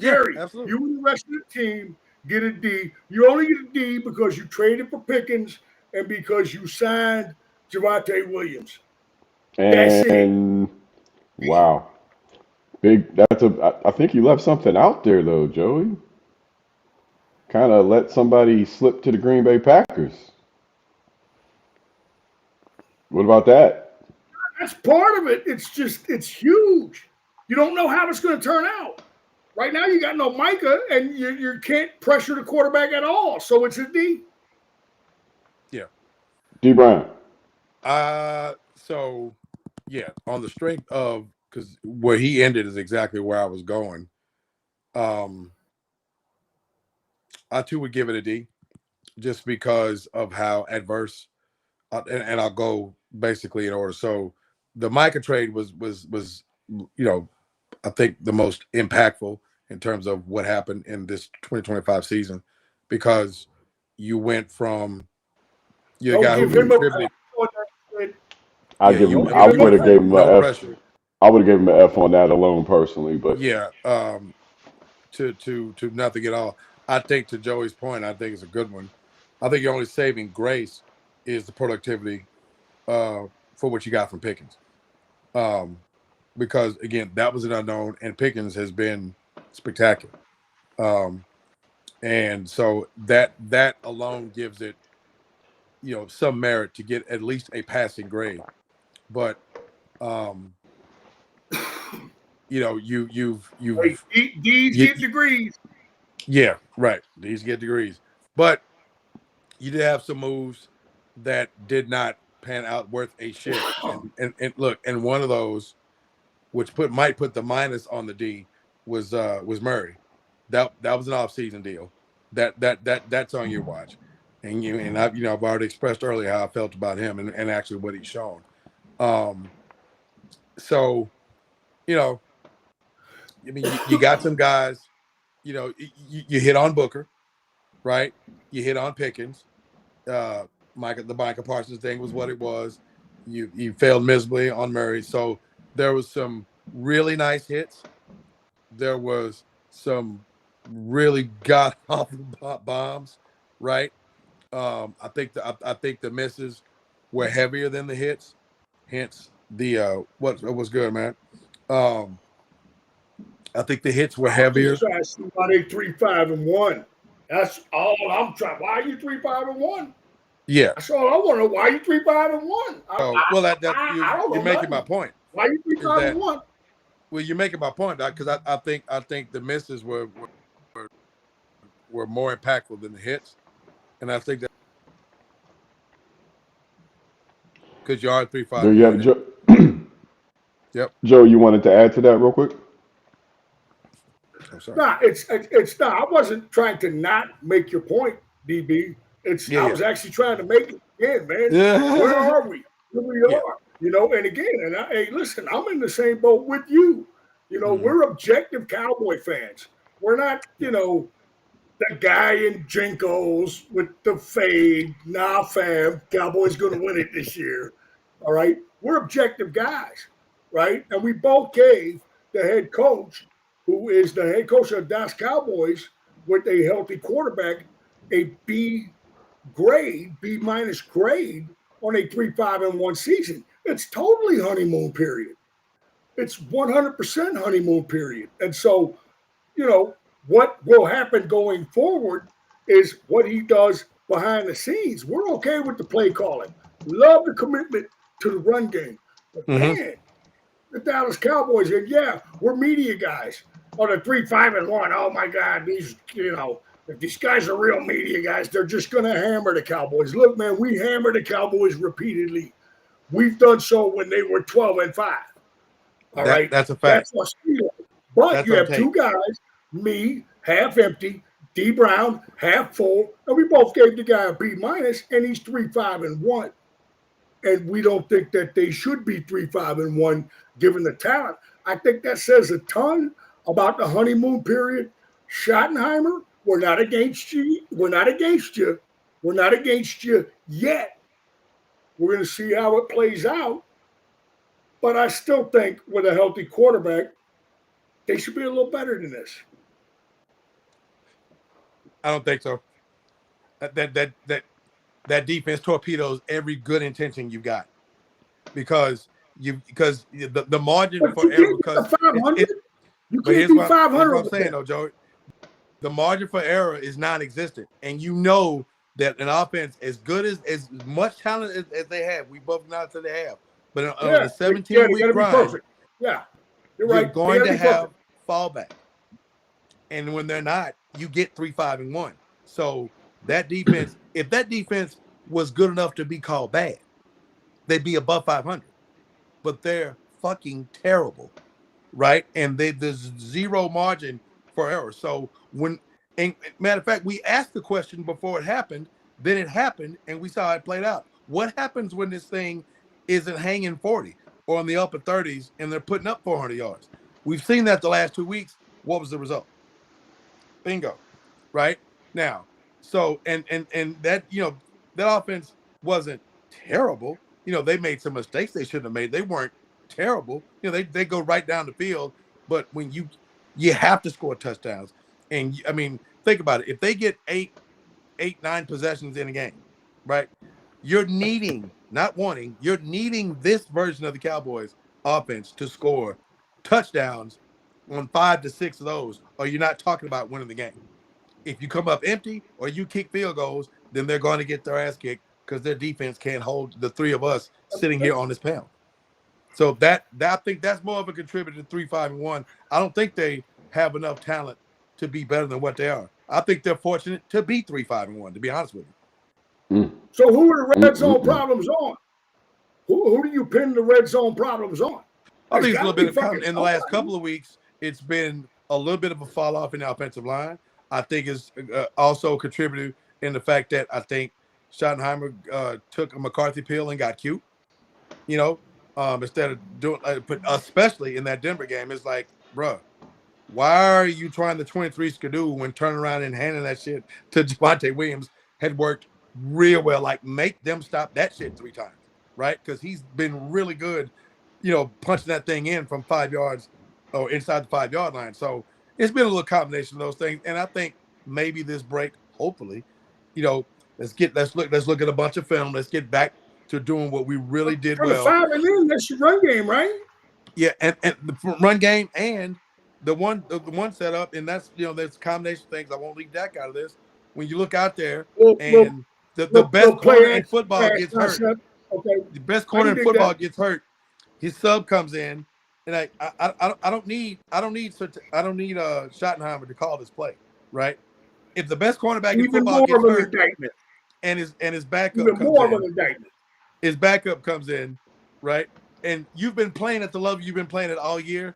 Jerry, you and the rest of the team get a D. You only get a D because you traded for Pickens and because you signed Javonte Williams. That's it. Wow. I think you left something out there though, Joey. Kind of let somebody slip to the Green Bay Packers. What about that? That's part of it. It's huge. You don't know how it's going to turn out. Right now, you got no Micah, and you can't pressure the quarterback at all. So it's a D. Yeah. D. Brown. So, yeah, on the strength of, because where he ended is exactly where I was going. I too would give it a D, just because of how adverse, and I'll go basically in order. So the Micah trade was I think the most impactful in terms of what happened in this 2025 season, because you went from a guy who contributed. I would have gave him an F. I would have given him an F on that alone personally, but to nothing at all. I think to Joey's point, I think it's a good one. I think your only saving grace is the productivity for what you got from Pickens. Because again, that was an unknown, and Pickens has been spectacular. And so that alone gives it, some merit to get at least a passing grade. But you've D's get degrees. Yeah, right. These get degrees. But you did have some moves that did not pan out worth a shit. And look, and one of those, which might put the minus on the D, was Murray. That was an off-season deal. That's on your watch. And I've already expressed earlier how I felt about him and actually what he's shown. So, I mean, you got some guys, you hit on Booker, right? You hit on Pickens. The Micah Parsons thing was what it was. You failed miserably on Murray. So there was some really nice hits. There was some really god awful bombs, right? I think the misses were heavier than the hits. Hence the what was good, man. Um, I think the hits were I'm just heavier. trying to see why they 3-5-1. That's all I'm trying. Why are you 3-5-1? Yeah. That's all I want to know. Why are you 3-5-1? Oh well, that I don't you're know making my nothing. point. Why are you Is that 3-5-1? well, you're making my point because I think the misses were more impactful than the hits, and I think that because you are three There five you and have one. it, Joe. Yep. Joe, you wanted to add to that real quick? I'm sorry. Nah, it's not. I wasn't trying to not make your point, DB. Yeah, I yeah, was actually trying to make it again, man. Where yeah, are we? Here we yeah. are. And again, hey, listen, I'm in the same boat with you. Mm-hmm. We're objective Cowboy fans. We're not, Yeah. the guy in Jinkos with the fade. Nah, fam, Cowboys going to win it this year. All right. We're objective guys, right? And we both gave the head coach, who is the head coach of the Dallas Cowboys with a healthy quarterback, a B minus grade on a 3-5-1 season. It's totally honeymoon period. It's 100% honeymoon period. And so, what will happen going forward is what he does behind the scenes. We're okay with the play calling. Love the commitment to the run game. But Mm-hmm. man, the Dallas Cowboys, and yeah, we're media guys. On the 3-5-1, oh my God, if these guys are real media guys, they're just going to hammer the Cowboys. Look, man, we hammer the Cowboys repeatedly. We've done so when they were 12-5. All right, That's a fact. that's our steal. But That's you on have two tape. guys, me half empty, D Brown half full, and we both gave the guy a B minus, and he's 3-5-1. And we don't think that they should be 3-5-1 given the talent. I think that says a ton about the honeymoon period. Schottenheimer, we're not against you. We're not against you. We're not against you yet. We're going to see how it plays out. But I still think with a healthy quarterback, they should be a little better than this. I don't think so. That defense torpedoes every good intention you got because the margin But for you error can't get to because 500. it You but can't be here's 500 what I'm with saying that. though, Joey. The margin for error is non-existent, and you know that an offense as good as much talent as they have, we both acknowledge that they have, but on Yeah, a they got 17-week to be grind, perfect. Yeah, you're you're right. They got going to to be perfect. have fallback, and when they're not, you get 3-5-1. So that defense, if that defense was good enough to be called bad, they'd be above 500, but they're fucking terrible, right? And there's zero margin for error. So and matter of fact, we asked the question before it happened, then it happened, and we saw it played out. What happens when this thing isn't hanging 40 or in the upper 30s and they're putting up 400 yards? We've seen that the last 2 weeks. What was the result? Bingo, right? Now, so and that that offense wasn't terrible. They made some mistakes they shouldn't have made. They weren't terrible. They go right down the field, but when you have to score touchdowns. And I mean, think about it. If they get 9 possessions in a game, right? You're needing, not wanting, you're needing this version of the Cowboys offense to score touchdowns on 5 to 6 of those, or you're not talking about winning the game. If you come up empty or you kick field goals, then they're going to get their ass kicked because their defense can't hold the three of us sitting here on this panel. So that I think that's more of a contributor to 3-5-1. I don't think they have enough talent to be better than what they are. I think they're fortunate to be 3-5-1, to be honest with you. So who are the red zone problems on? Who do you pin the red zone problems on? I There's think it's a got little to be bit of fucking in the last couple of weeks. It's been a little bit of a fall off in the offensive line. I think it's also contributed in the fact that I think Schottenheimer took a McCarthy pill and got cute. Instead of doing, but especially in that Denver game, it's like, bruh, why are you trying the 23 skidoo when turning around and handing that shit to Javonte Williams had worked real well? Like, make them stop that shit 3 times, right? Because he's been really good punching that thing in from 5 yards or inside the 5 yard line. So it's been a little combination of those things. And I think maybe this break, hopefully, let's look at a bunch of film. Let's get back to doing what we really did Kind of well. firing in. That's your run game, right? Yeah, and the run game and the one setup, and that's there's a combination of things. I won't leave Dak out of this. When you look out there and the best corner in football gets hurt, okay. the best corner in football gets hurt. His sub comes in, and I don't need Schottenheimer to call this play, right? If the best cornerback in football gets hurt, and his backup his backup comes in, right? And you've been playing at the level you've been playing it all year,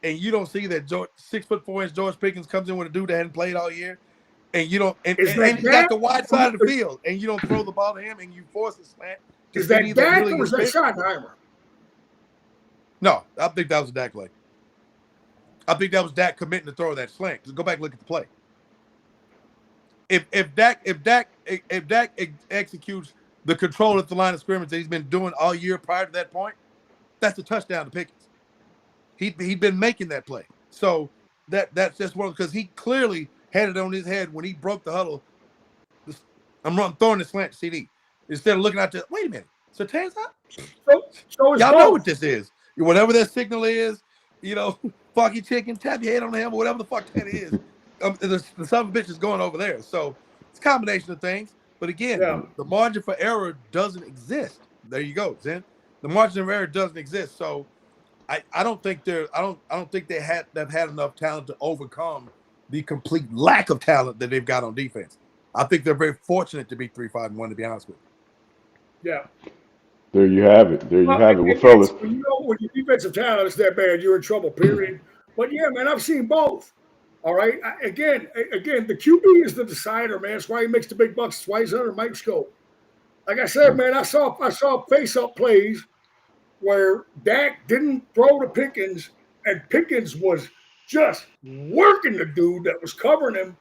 and you don't see that 6'4" George Pickens comes in with a dude that hadn't played all year, and you don't, and he's got the wide side of the field, and you don't throw the ball to him, and you force a slant. Is that Dak or was that Schottenheimer? No, I think that was a Dak play. I think that was Dak committing to throw that slant. Just go back and look at the play. If Dak executes the control at the line of scrimmage that he's been doing all year prior to that point, that's a touchdown to Pickens. He'd been making that play. So that's just one, because he clearly had it on his head when he broke the huddle. I'm throwing the slant to CD. Instead of looking out there, wait a minute. So Tan's up? So y'all know what this is. Whatever that signal is, funky chicken, tap your head on the hammer, whatever the fuck that is. The son of a bitch is going over there. So it's a combination of things. But again, the margin for error doesn't exist. There you go, Zen. The margin of error doesn't exist. So I don't think they've had enough talent to overcome the complete lack of talent that they've got on defense. I think they're very fortunate to be 3-5-1, to be honest with you. Yeah. There you have it. Well, fellas, when your defensive talent is that bad, you're in trouble, period. But yeah, man, I've seen both. All right. Again, the QB is the decider, man. That's why he makes the big bucks. That's why he's under a microscope. Like I said, man, I saw face-up plays where Dak didn't throw to Pickens, and Pickens was just working the dude that was covering him.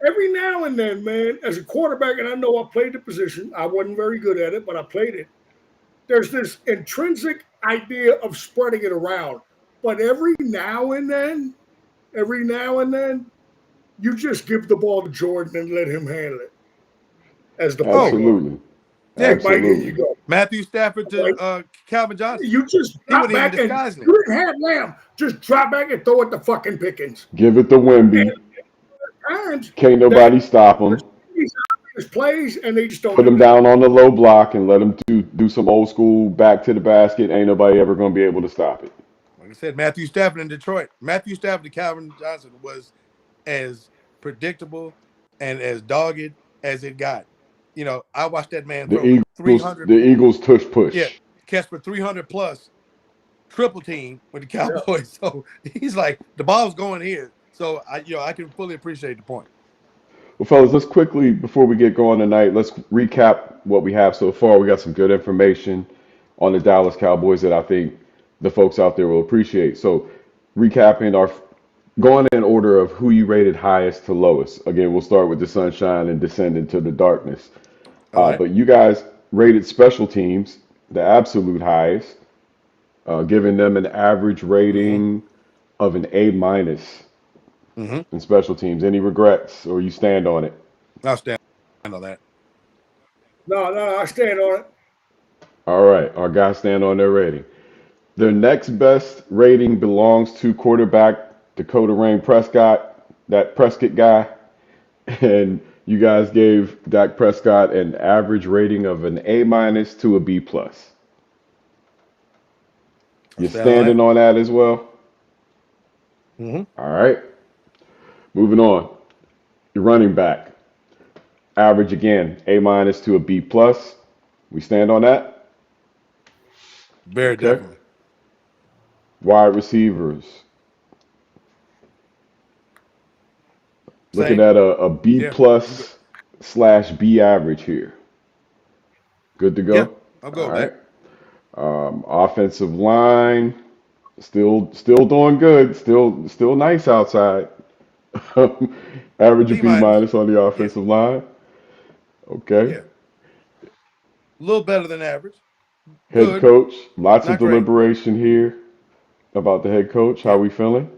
Every now and then, man, as a quarterback, and I know I played the position. I wasn't very good at it, but I played it. There's this intrinsic idea of spreading it around. But every now and then, you just give the ball to Jordan and let him handle it. As the absolutely. Absolutely. Here you go. Matthew Stafford to Calvin Johnson. You just drop back and you didn't have Lamb. Just drop back and throw it to fucking Pickens. Give it to Wemby. Can't nobody stop him. Plays and they just don't put them down on the low block and let them do some old school back to the basket. Ain't nobody ever going to be able to stop it. Like I said, Matthew Stafford in Detroit. Matthew Stafford to Calvin Johnson was as predictable and as dogged as it got. I watched that man throw 300. The Eagles tush push. Yeah, catch for 300 plus, triple team with the Cowboys. Yeah. So he's like, the ball's going here. So I can fully appreciate the point. Well, fellas, let's quickly, before we get going tonight, let's recap what we have so far. We got some good information on the Dallas Cowboys that I think the folks out there will appreciate. So recapping going in order of who you rated highest to lowest. Again, we'll start with the sunshine and descend into the darkness. Right. But you guys rated special teams the absolute highest, giving them an average rating of an A- in special teams. Any regrets, or you stand on it? I'll stand on that. No, I stand on it. All right, our guys stand on their rating. Their next best rating belongs to quarterback Dakota Rain Prescott, that Prescott guy. And you guys gave Dak Prescott an average rating of an A- to a B+. You standing on that as well? Mm-hmm. All right. Moving on. Your running back. Average again, A- to a B+. We stand on that? Very definitely. Wide receivers. Looking at a B+ / B average here. Good to go? Yeah, I'll go with that. Offensive line. Still doing good. Still nice outside. Average of B- on the offensive line. Okay. Yeah. A little better than average, Head Good, coach, lots of not great. deliberation here about the head coach. How Yeah, we feeling?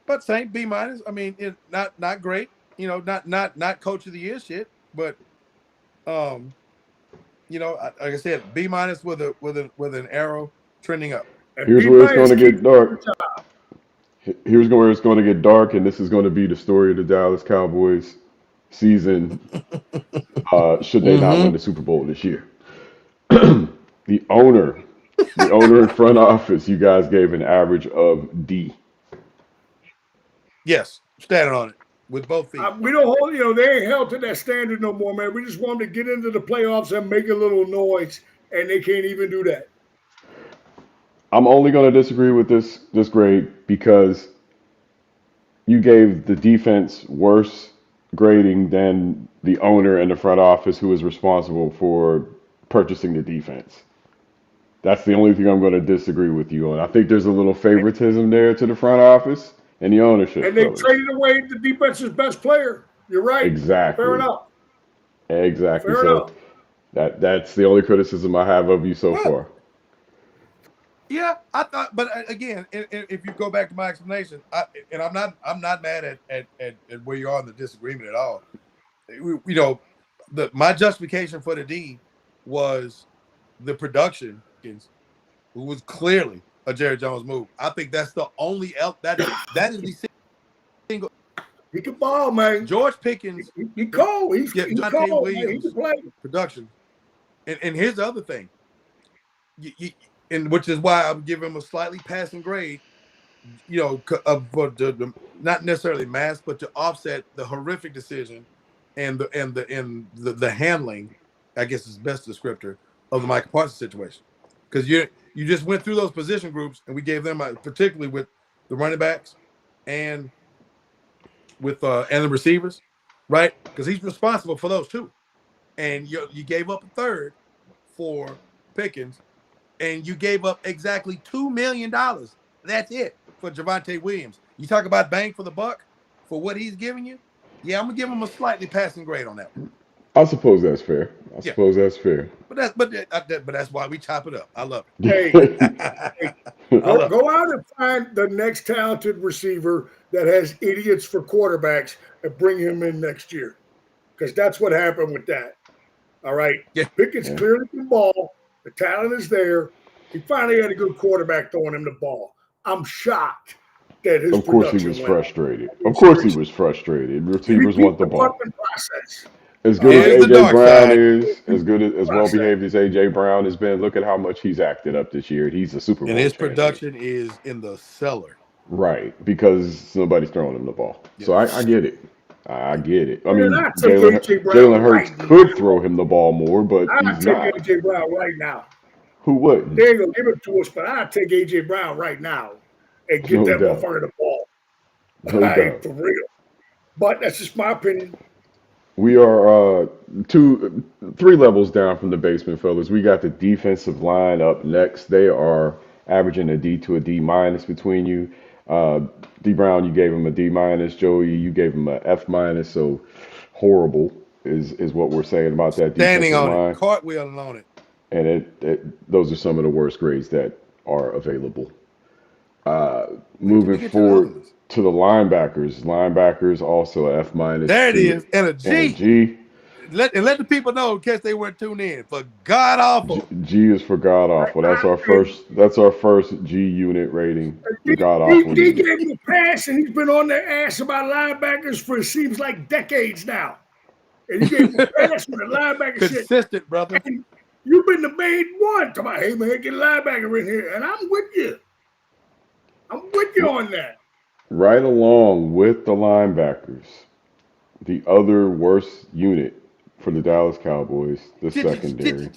but same B minus. I mean, not great. You know, not coach of the year shit, but um, you know, like I said, B minus with an arrow trending up. And Here's B where it's going minus to keeps get dark. Here's where it's going to get dark, and this is going to be the story of the Dallas Cowboys season. Should they not win Mm-hmm. the Super Bowl this year? the owner, the owner in front office, you guys gave an average of D. Yes, standing on it with both feet. We don't hold, they ain't held to that standard no more, man. We just want them to get into the playoffs and make a little noise, and they can't even do that. I'm only going to disagree with this grade because you gave the defense worse grading than the owner and the front office who is responsible for purchasing the defense. That's the only thing I'm going to disagree with you on. I think there's a little favoritism there to the front office and the ownership, And they fellas. traded away the defense's best player. You're right. Fair Exactly. enough. Exactly. Fair So enough. that's the only criticism I have of you so Well, far. yeah, I thought, but again, if you go back to my explanation, and I'm not mad at where you are in the disagreement at all. You know, my justification for the D was the production, who was clearly a Jerry Jones move. I think that's the only that is the single. He can ball, man. George Pickens, He cold. He's Jonte cold, man. He can Williams play. production, and here's the other thing, and which is why I'm giving him a slightly passing grade. You know, not necessarily mask, but to offset the horrific decision and the handling, I guess is best descriptor of the Michael Parsons situation. Because you just went through those position groups, and we gave them particularly with the running backs and with and the receivers, right? Because he's responsible for those too. And you gave up a third for Pickens, and you gave up exactly $2 million. That's it for Javonte Williams. You talk about bang for the buck for what he's giving you. Yeah, I'm gonna give him a slightly passing grade on that one. I suppose that's fair. I Yeah, suppose that's fair. but that's why we chop it up. I love Hey, it. I love it. go out and find the next talented receiver that has idiots for quarterbacks and bring him in next year. Because that's what happened with that. All right. Yeah. Pickens Yeah. clearly can ball. The talent is there. He finally had a good quarterback throwing him the ball. I'm shocked that his Of course he production was went up. frustrated. Of course he was frustrated. He Receivers beat want the the ball. fucking process. As good Here's as the AJ dark Brown side, is, as well Process. behaved as AJ Brown has been, look at how much he's acted up this year. He's a Super and Bowl his champion. production is in the cellar. Right, because nobody's throwing him the ball. Yeah. So I get it. I get it. I Man, mean, I take AJ Jalen Brown Hurts right could now. throw him the ball more, but I he's take not. AJ Brown right now. Who wouldn't? They ain't gonna give it to us, but I take AJ Brown right now and get No that doubt. motherfucker the ball. All No right, doubt. for real. But that's just my opinion. We are three levels down from the basement, fellas. We got the defensive line up next. They are averaging a D to a D minus between you. D Brown, you gave him a D minus. Joey, you gave him a F minus. So horrible is what we're saying about that Standing defensive on it, line. cartwheeling on it. And those are some of the worst grades that are available. Wait till we Moving get to the other forward ones. to the linebackers. Linebackers also a F minus There it is, and a and a G. G. Let the people know in case they weren't tuned in. For God awful. G is for god awful. That's our first. That's our first G unit rating for god awful He unit. gave him a pass, and he's been on their ass about linebackers for it seems like decades now. And you gave him a pass with the linebacker shit. Consistent, brother. And you've been the main one. Talking about, hey man, get a linebacker in here, and I'm with you. I'm with you on that. Right along with the linebackers, the other worst unit for the Dallas Cowboys, the secondary.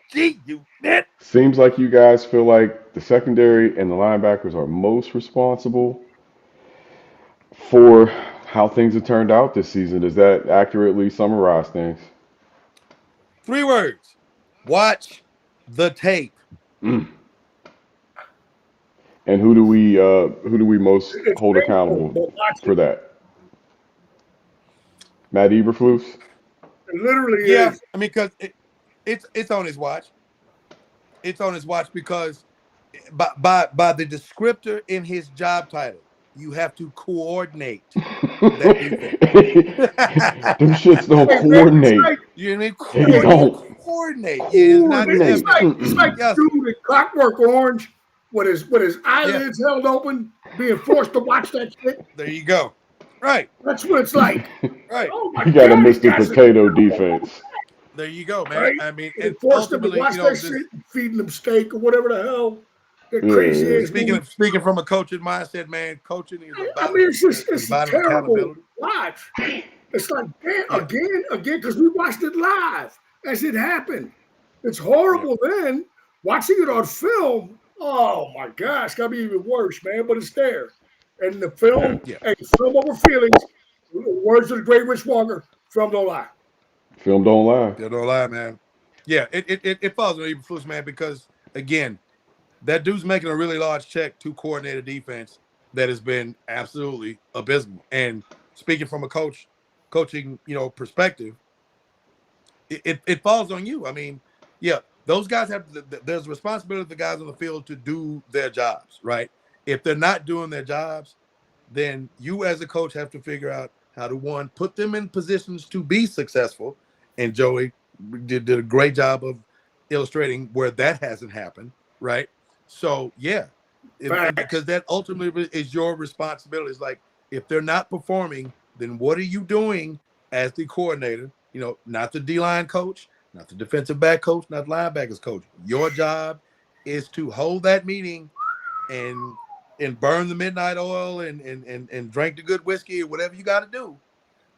G unit. Seems like you guys feel like the secondary and the linebackers are most responsible for how things have turned out this season. Does that accurately summarize things? 3 words. Watch the tape. Mm. And who do we most It's hold painful, accountable but watch for it. that? Matt Eberflus? It literally Yeah, is. I mean, because It's on his watch. It's on his watch because by the descriptor in his job title, you have to coordinate that defense. Them shits don't Hey man, it's coordinate. like You mean They hey, you don't coordinate? Yeah, it's not it's coordinate. like yes, it's like the yes, dude in Clockwork Orange with his yeah. eyelids held open, being forced to watch that shit. There you go. Right, That's what it's like. right. Oh my You got a God, these Mr. guys are Potato defense. There you go, man. right. I mean, And they and forced them to ultimately, watch that shit, and feeding them steak or whatever the hell. That crazy Yeah, ass movie. speaking from a coaching mindset, man, coaching is I about mean, it's just is it's about an terrible to accountability. watch. It's like Yeah, again, because we watched it live as it happened. It's yeah, horrible then. Watching it on film, oh my gosh, it's gotta be even worse, man. But it's there. And the film, yeah. hey, film over feelings. Words of the great Rich Walker, film don't lie. film don't lie. Still don't lie, man. Yeah, it falls on Eberflus, man, because again, that dude's making a really large check to coordinate a defense that has been absolutely abysmal. And speaking from a coaching, perspective, it falls on you. I mean, yeah, those guys there's a responsibility of the guys on the field to do their jobs, right? If they're not doing their jobs, then you as a coach have to figure out how to one put them in positions to be successful. And Joey did a great job of illustrating where that hasn't happened, right? So yeah, and Facts. because that ultimately is your responsibility. It's like if they're not performing, then what are you doing as the coordinator? Not the D line coach, not the defensive back coach, not linebackers coach. Your job is to hold that meeting and burn the midnight oil and drink the good whiskey or whatever you got to do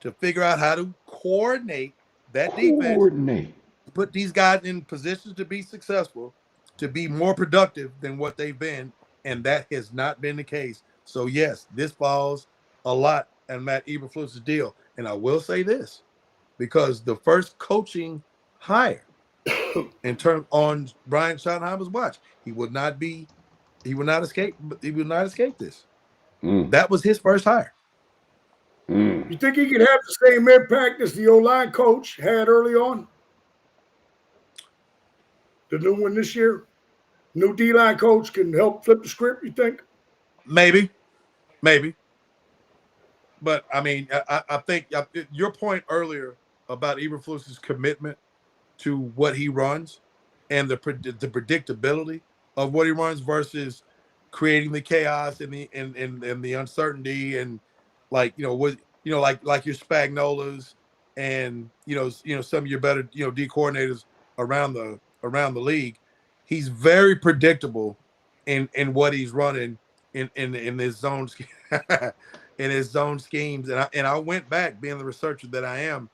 to figure out how to coordinate that defense, Coordinate. put these guys in positions to be successful, to be more productive than what they've been, and that has not been the case. So yes, this falls a lot on Matt Eberflus's deal. And I will say this, because the first coaching hire in turn on Brian Schottenheimer's watch, he will not escape this. Mm, That was his first hire. mm. You think he could have the same impact as the O-line coach had early on? The new one this year? New D-line coach can help flip the script, you think? Maybe, maybe. But I mean, I think your point earlier about Eberflus's commitment to what he runs and the predictability of what he runs versus creating the chaos and the uncertainty and like your Spagnolas and some of your better D coordinators around the league. He's very predictable in what he's running in his zone in his zone schemes. And I went back being the researcher that I am,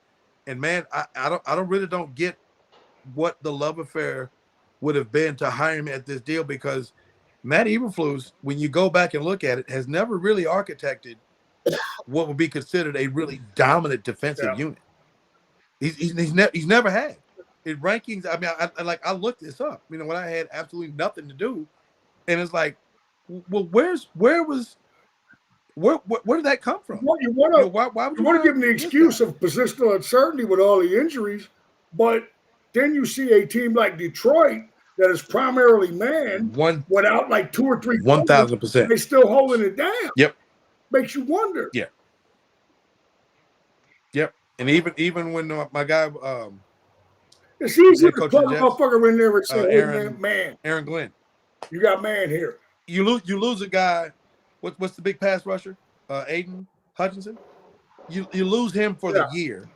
and man, I don't get what the love affair would have been to hire him at this deal, because Matt Eberflus, when you go back and look at it, has never really architected what would be considered a really dominant defensive Yeah. unit. He's never had in rankings. I mean, I looked this up. When I had absolutely nothing to do, and it's like, well, where did that come from? You want to Why would you you want to hire give him the this guy? excuse of positional uncertainty with all the injuries, but then you see a team like Detroit that is primarily man without like 2 or 3 corners, 1,000%. they still holding it down. Yep. Makes you wonder. Yeah. Yep. And even when my guy, It's easy head to coach plug of a the Jets, motherfucker in there and say, "Hey man, Aaron Glenn, you got man here." you lose a guy. What's the big pass rusher? Aiden Hutchinson. You lose him for the Yeah. year,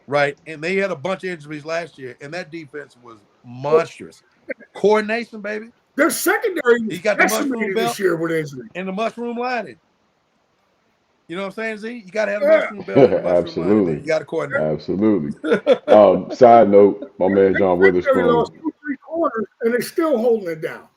right? And they had a bunch of injuries last year, and that defense was monstrous. Coordination, baby. Their secondary He was got the mushroom decimated belt this year with injury. and the mushroom lining. You know what I'm saying, Z? You got to have the Yeah. mushroom belt and the mushroom lining, man. Absolutely. You got to coordinate. Absolutely. Side note, my man John They secondary Witherspoon, lost 2 or 3 quarters, and they still holding it down.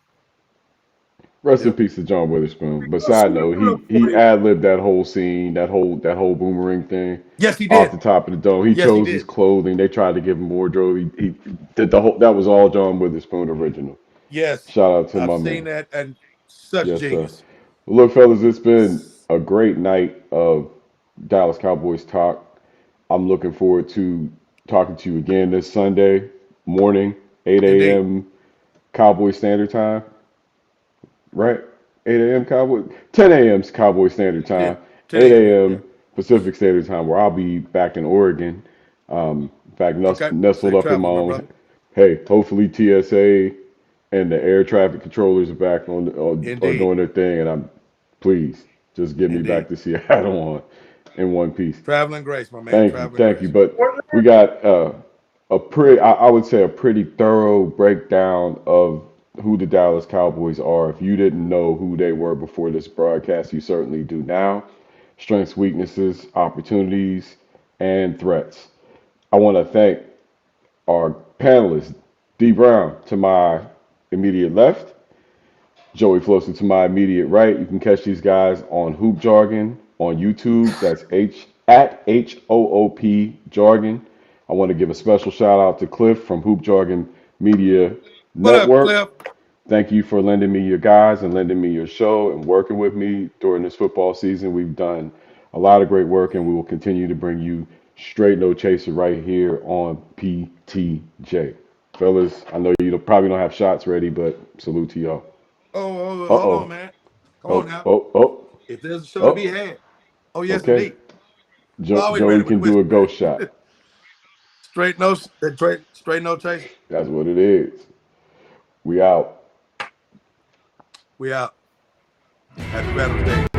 rest in Yep. peace to John Witherspoon. But They'll side still note, put he up he 40. ad libbed that whole scene, that whole boomerang thing Yes, he off did. the top of the dome. He Yes, he chose his did. clothing. They tried to give him wardrobe. He did the whole. That was all John Witherspoon original. Yes, Shout out to I've my seen man. that, and such Yes, sir. genius. Well, look, fellas, it's been a great night of Dallas Cowboys talk. I'm looking forward to talking to you again this Sunday. morning, 8 Indeed. a.m. Cowboy Standard Time, right? 8 a.m. Cowboy, 10 a.m. Cowboy Standard 10, Time, 10 8 a.m. a.m. Pacific Standard Time, where I'll be back in Oregon. In fact, Okay. nestled Safe up in my travels, my own. brother. Hey, hopefully TSA and the air traffic controllers are back are Indeed. doing their thing, and I'm please just get me back Indeed. to Seattle in one piece. Traveling grace, my man. Thank you, Traveling thank you. grace. But we got a pretty, I would say, a pretty thorough breakdown of who the Dallas Cowboys are. If you didn't know who they were before this broadcast, you certainly do now. Strengths, weaknesses, opportunities, and threats. I want to thank our panelists, D Brown to my immediate left, Joey Flosin to my immediate right. You can catch these guys on Hoop Jargon on YouTube. That's HOOP Jargon. I want to give a special shout out to Cliff from Hoop Jargon Media What up, Network. Cliff? Thank you for lending me your guys and lending me your show and working with me during this football season. We've done a lot of great work, and we will continue to bring you straight no chaser right here on PTJ. Fellas, I know you probably don't have shots ready, but salute to y'all. Hold on, Uh-oh. man. Come on Oh, now. oh, oh, If there's a show to be oh. had. Oh, yes, Okay. indeed. Always ready Joey with the can do a whiskey, man. ghost shot. Straight no chaser. That's what it is. We out. We out. Happy Veterans Day.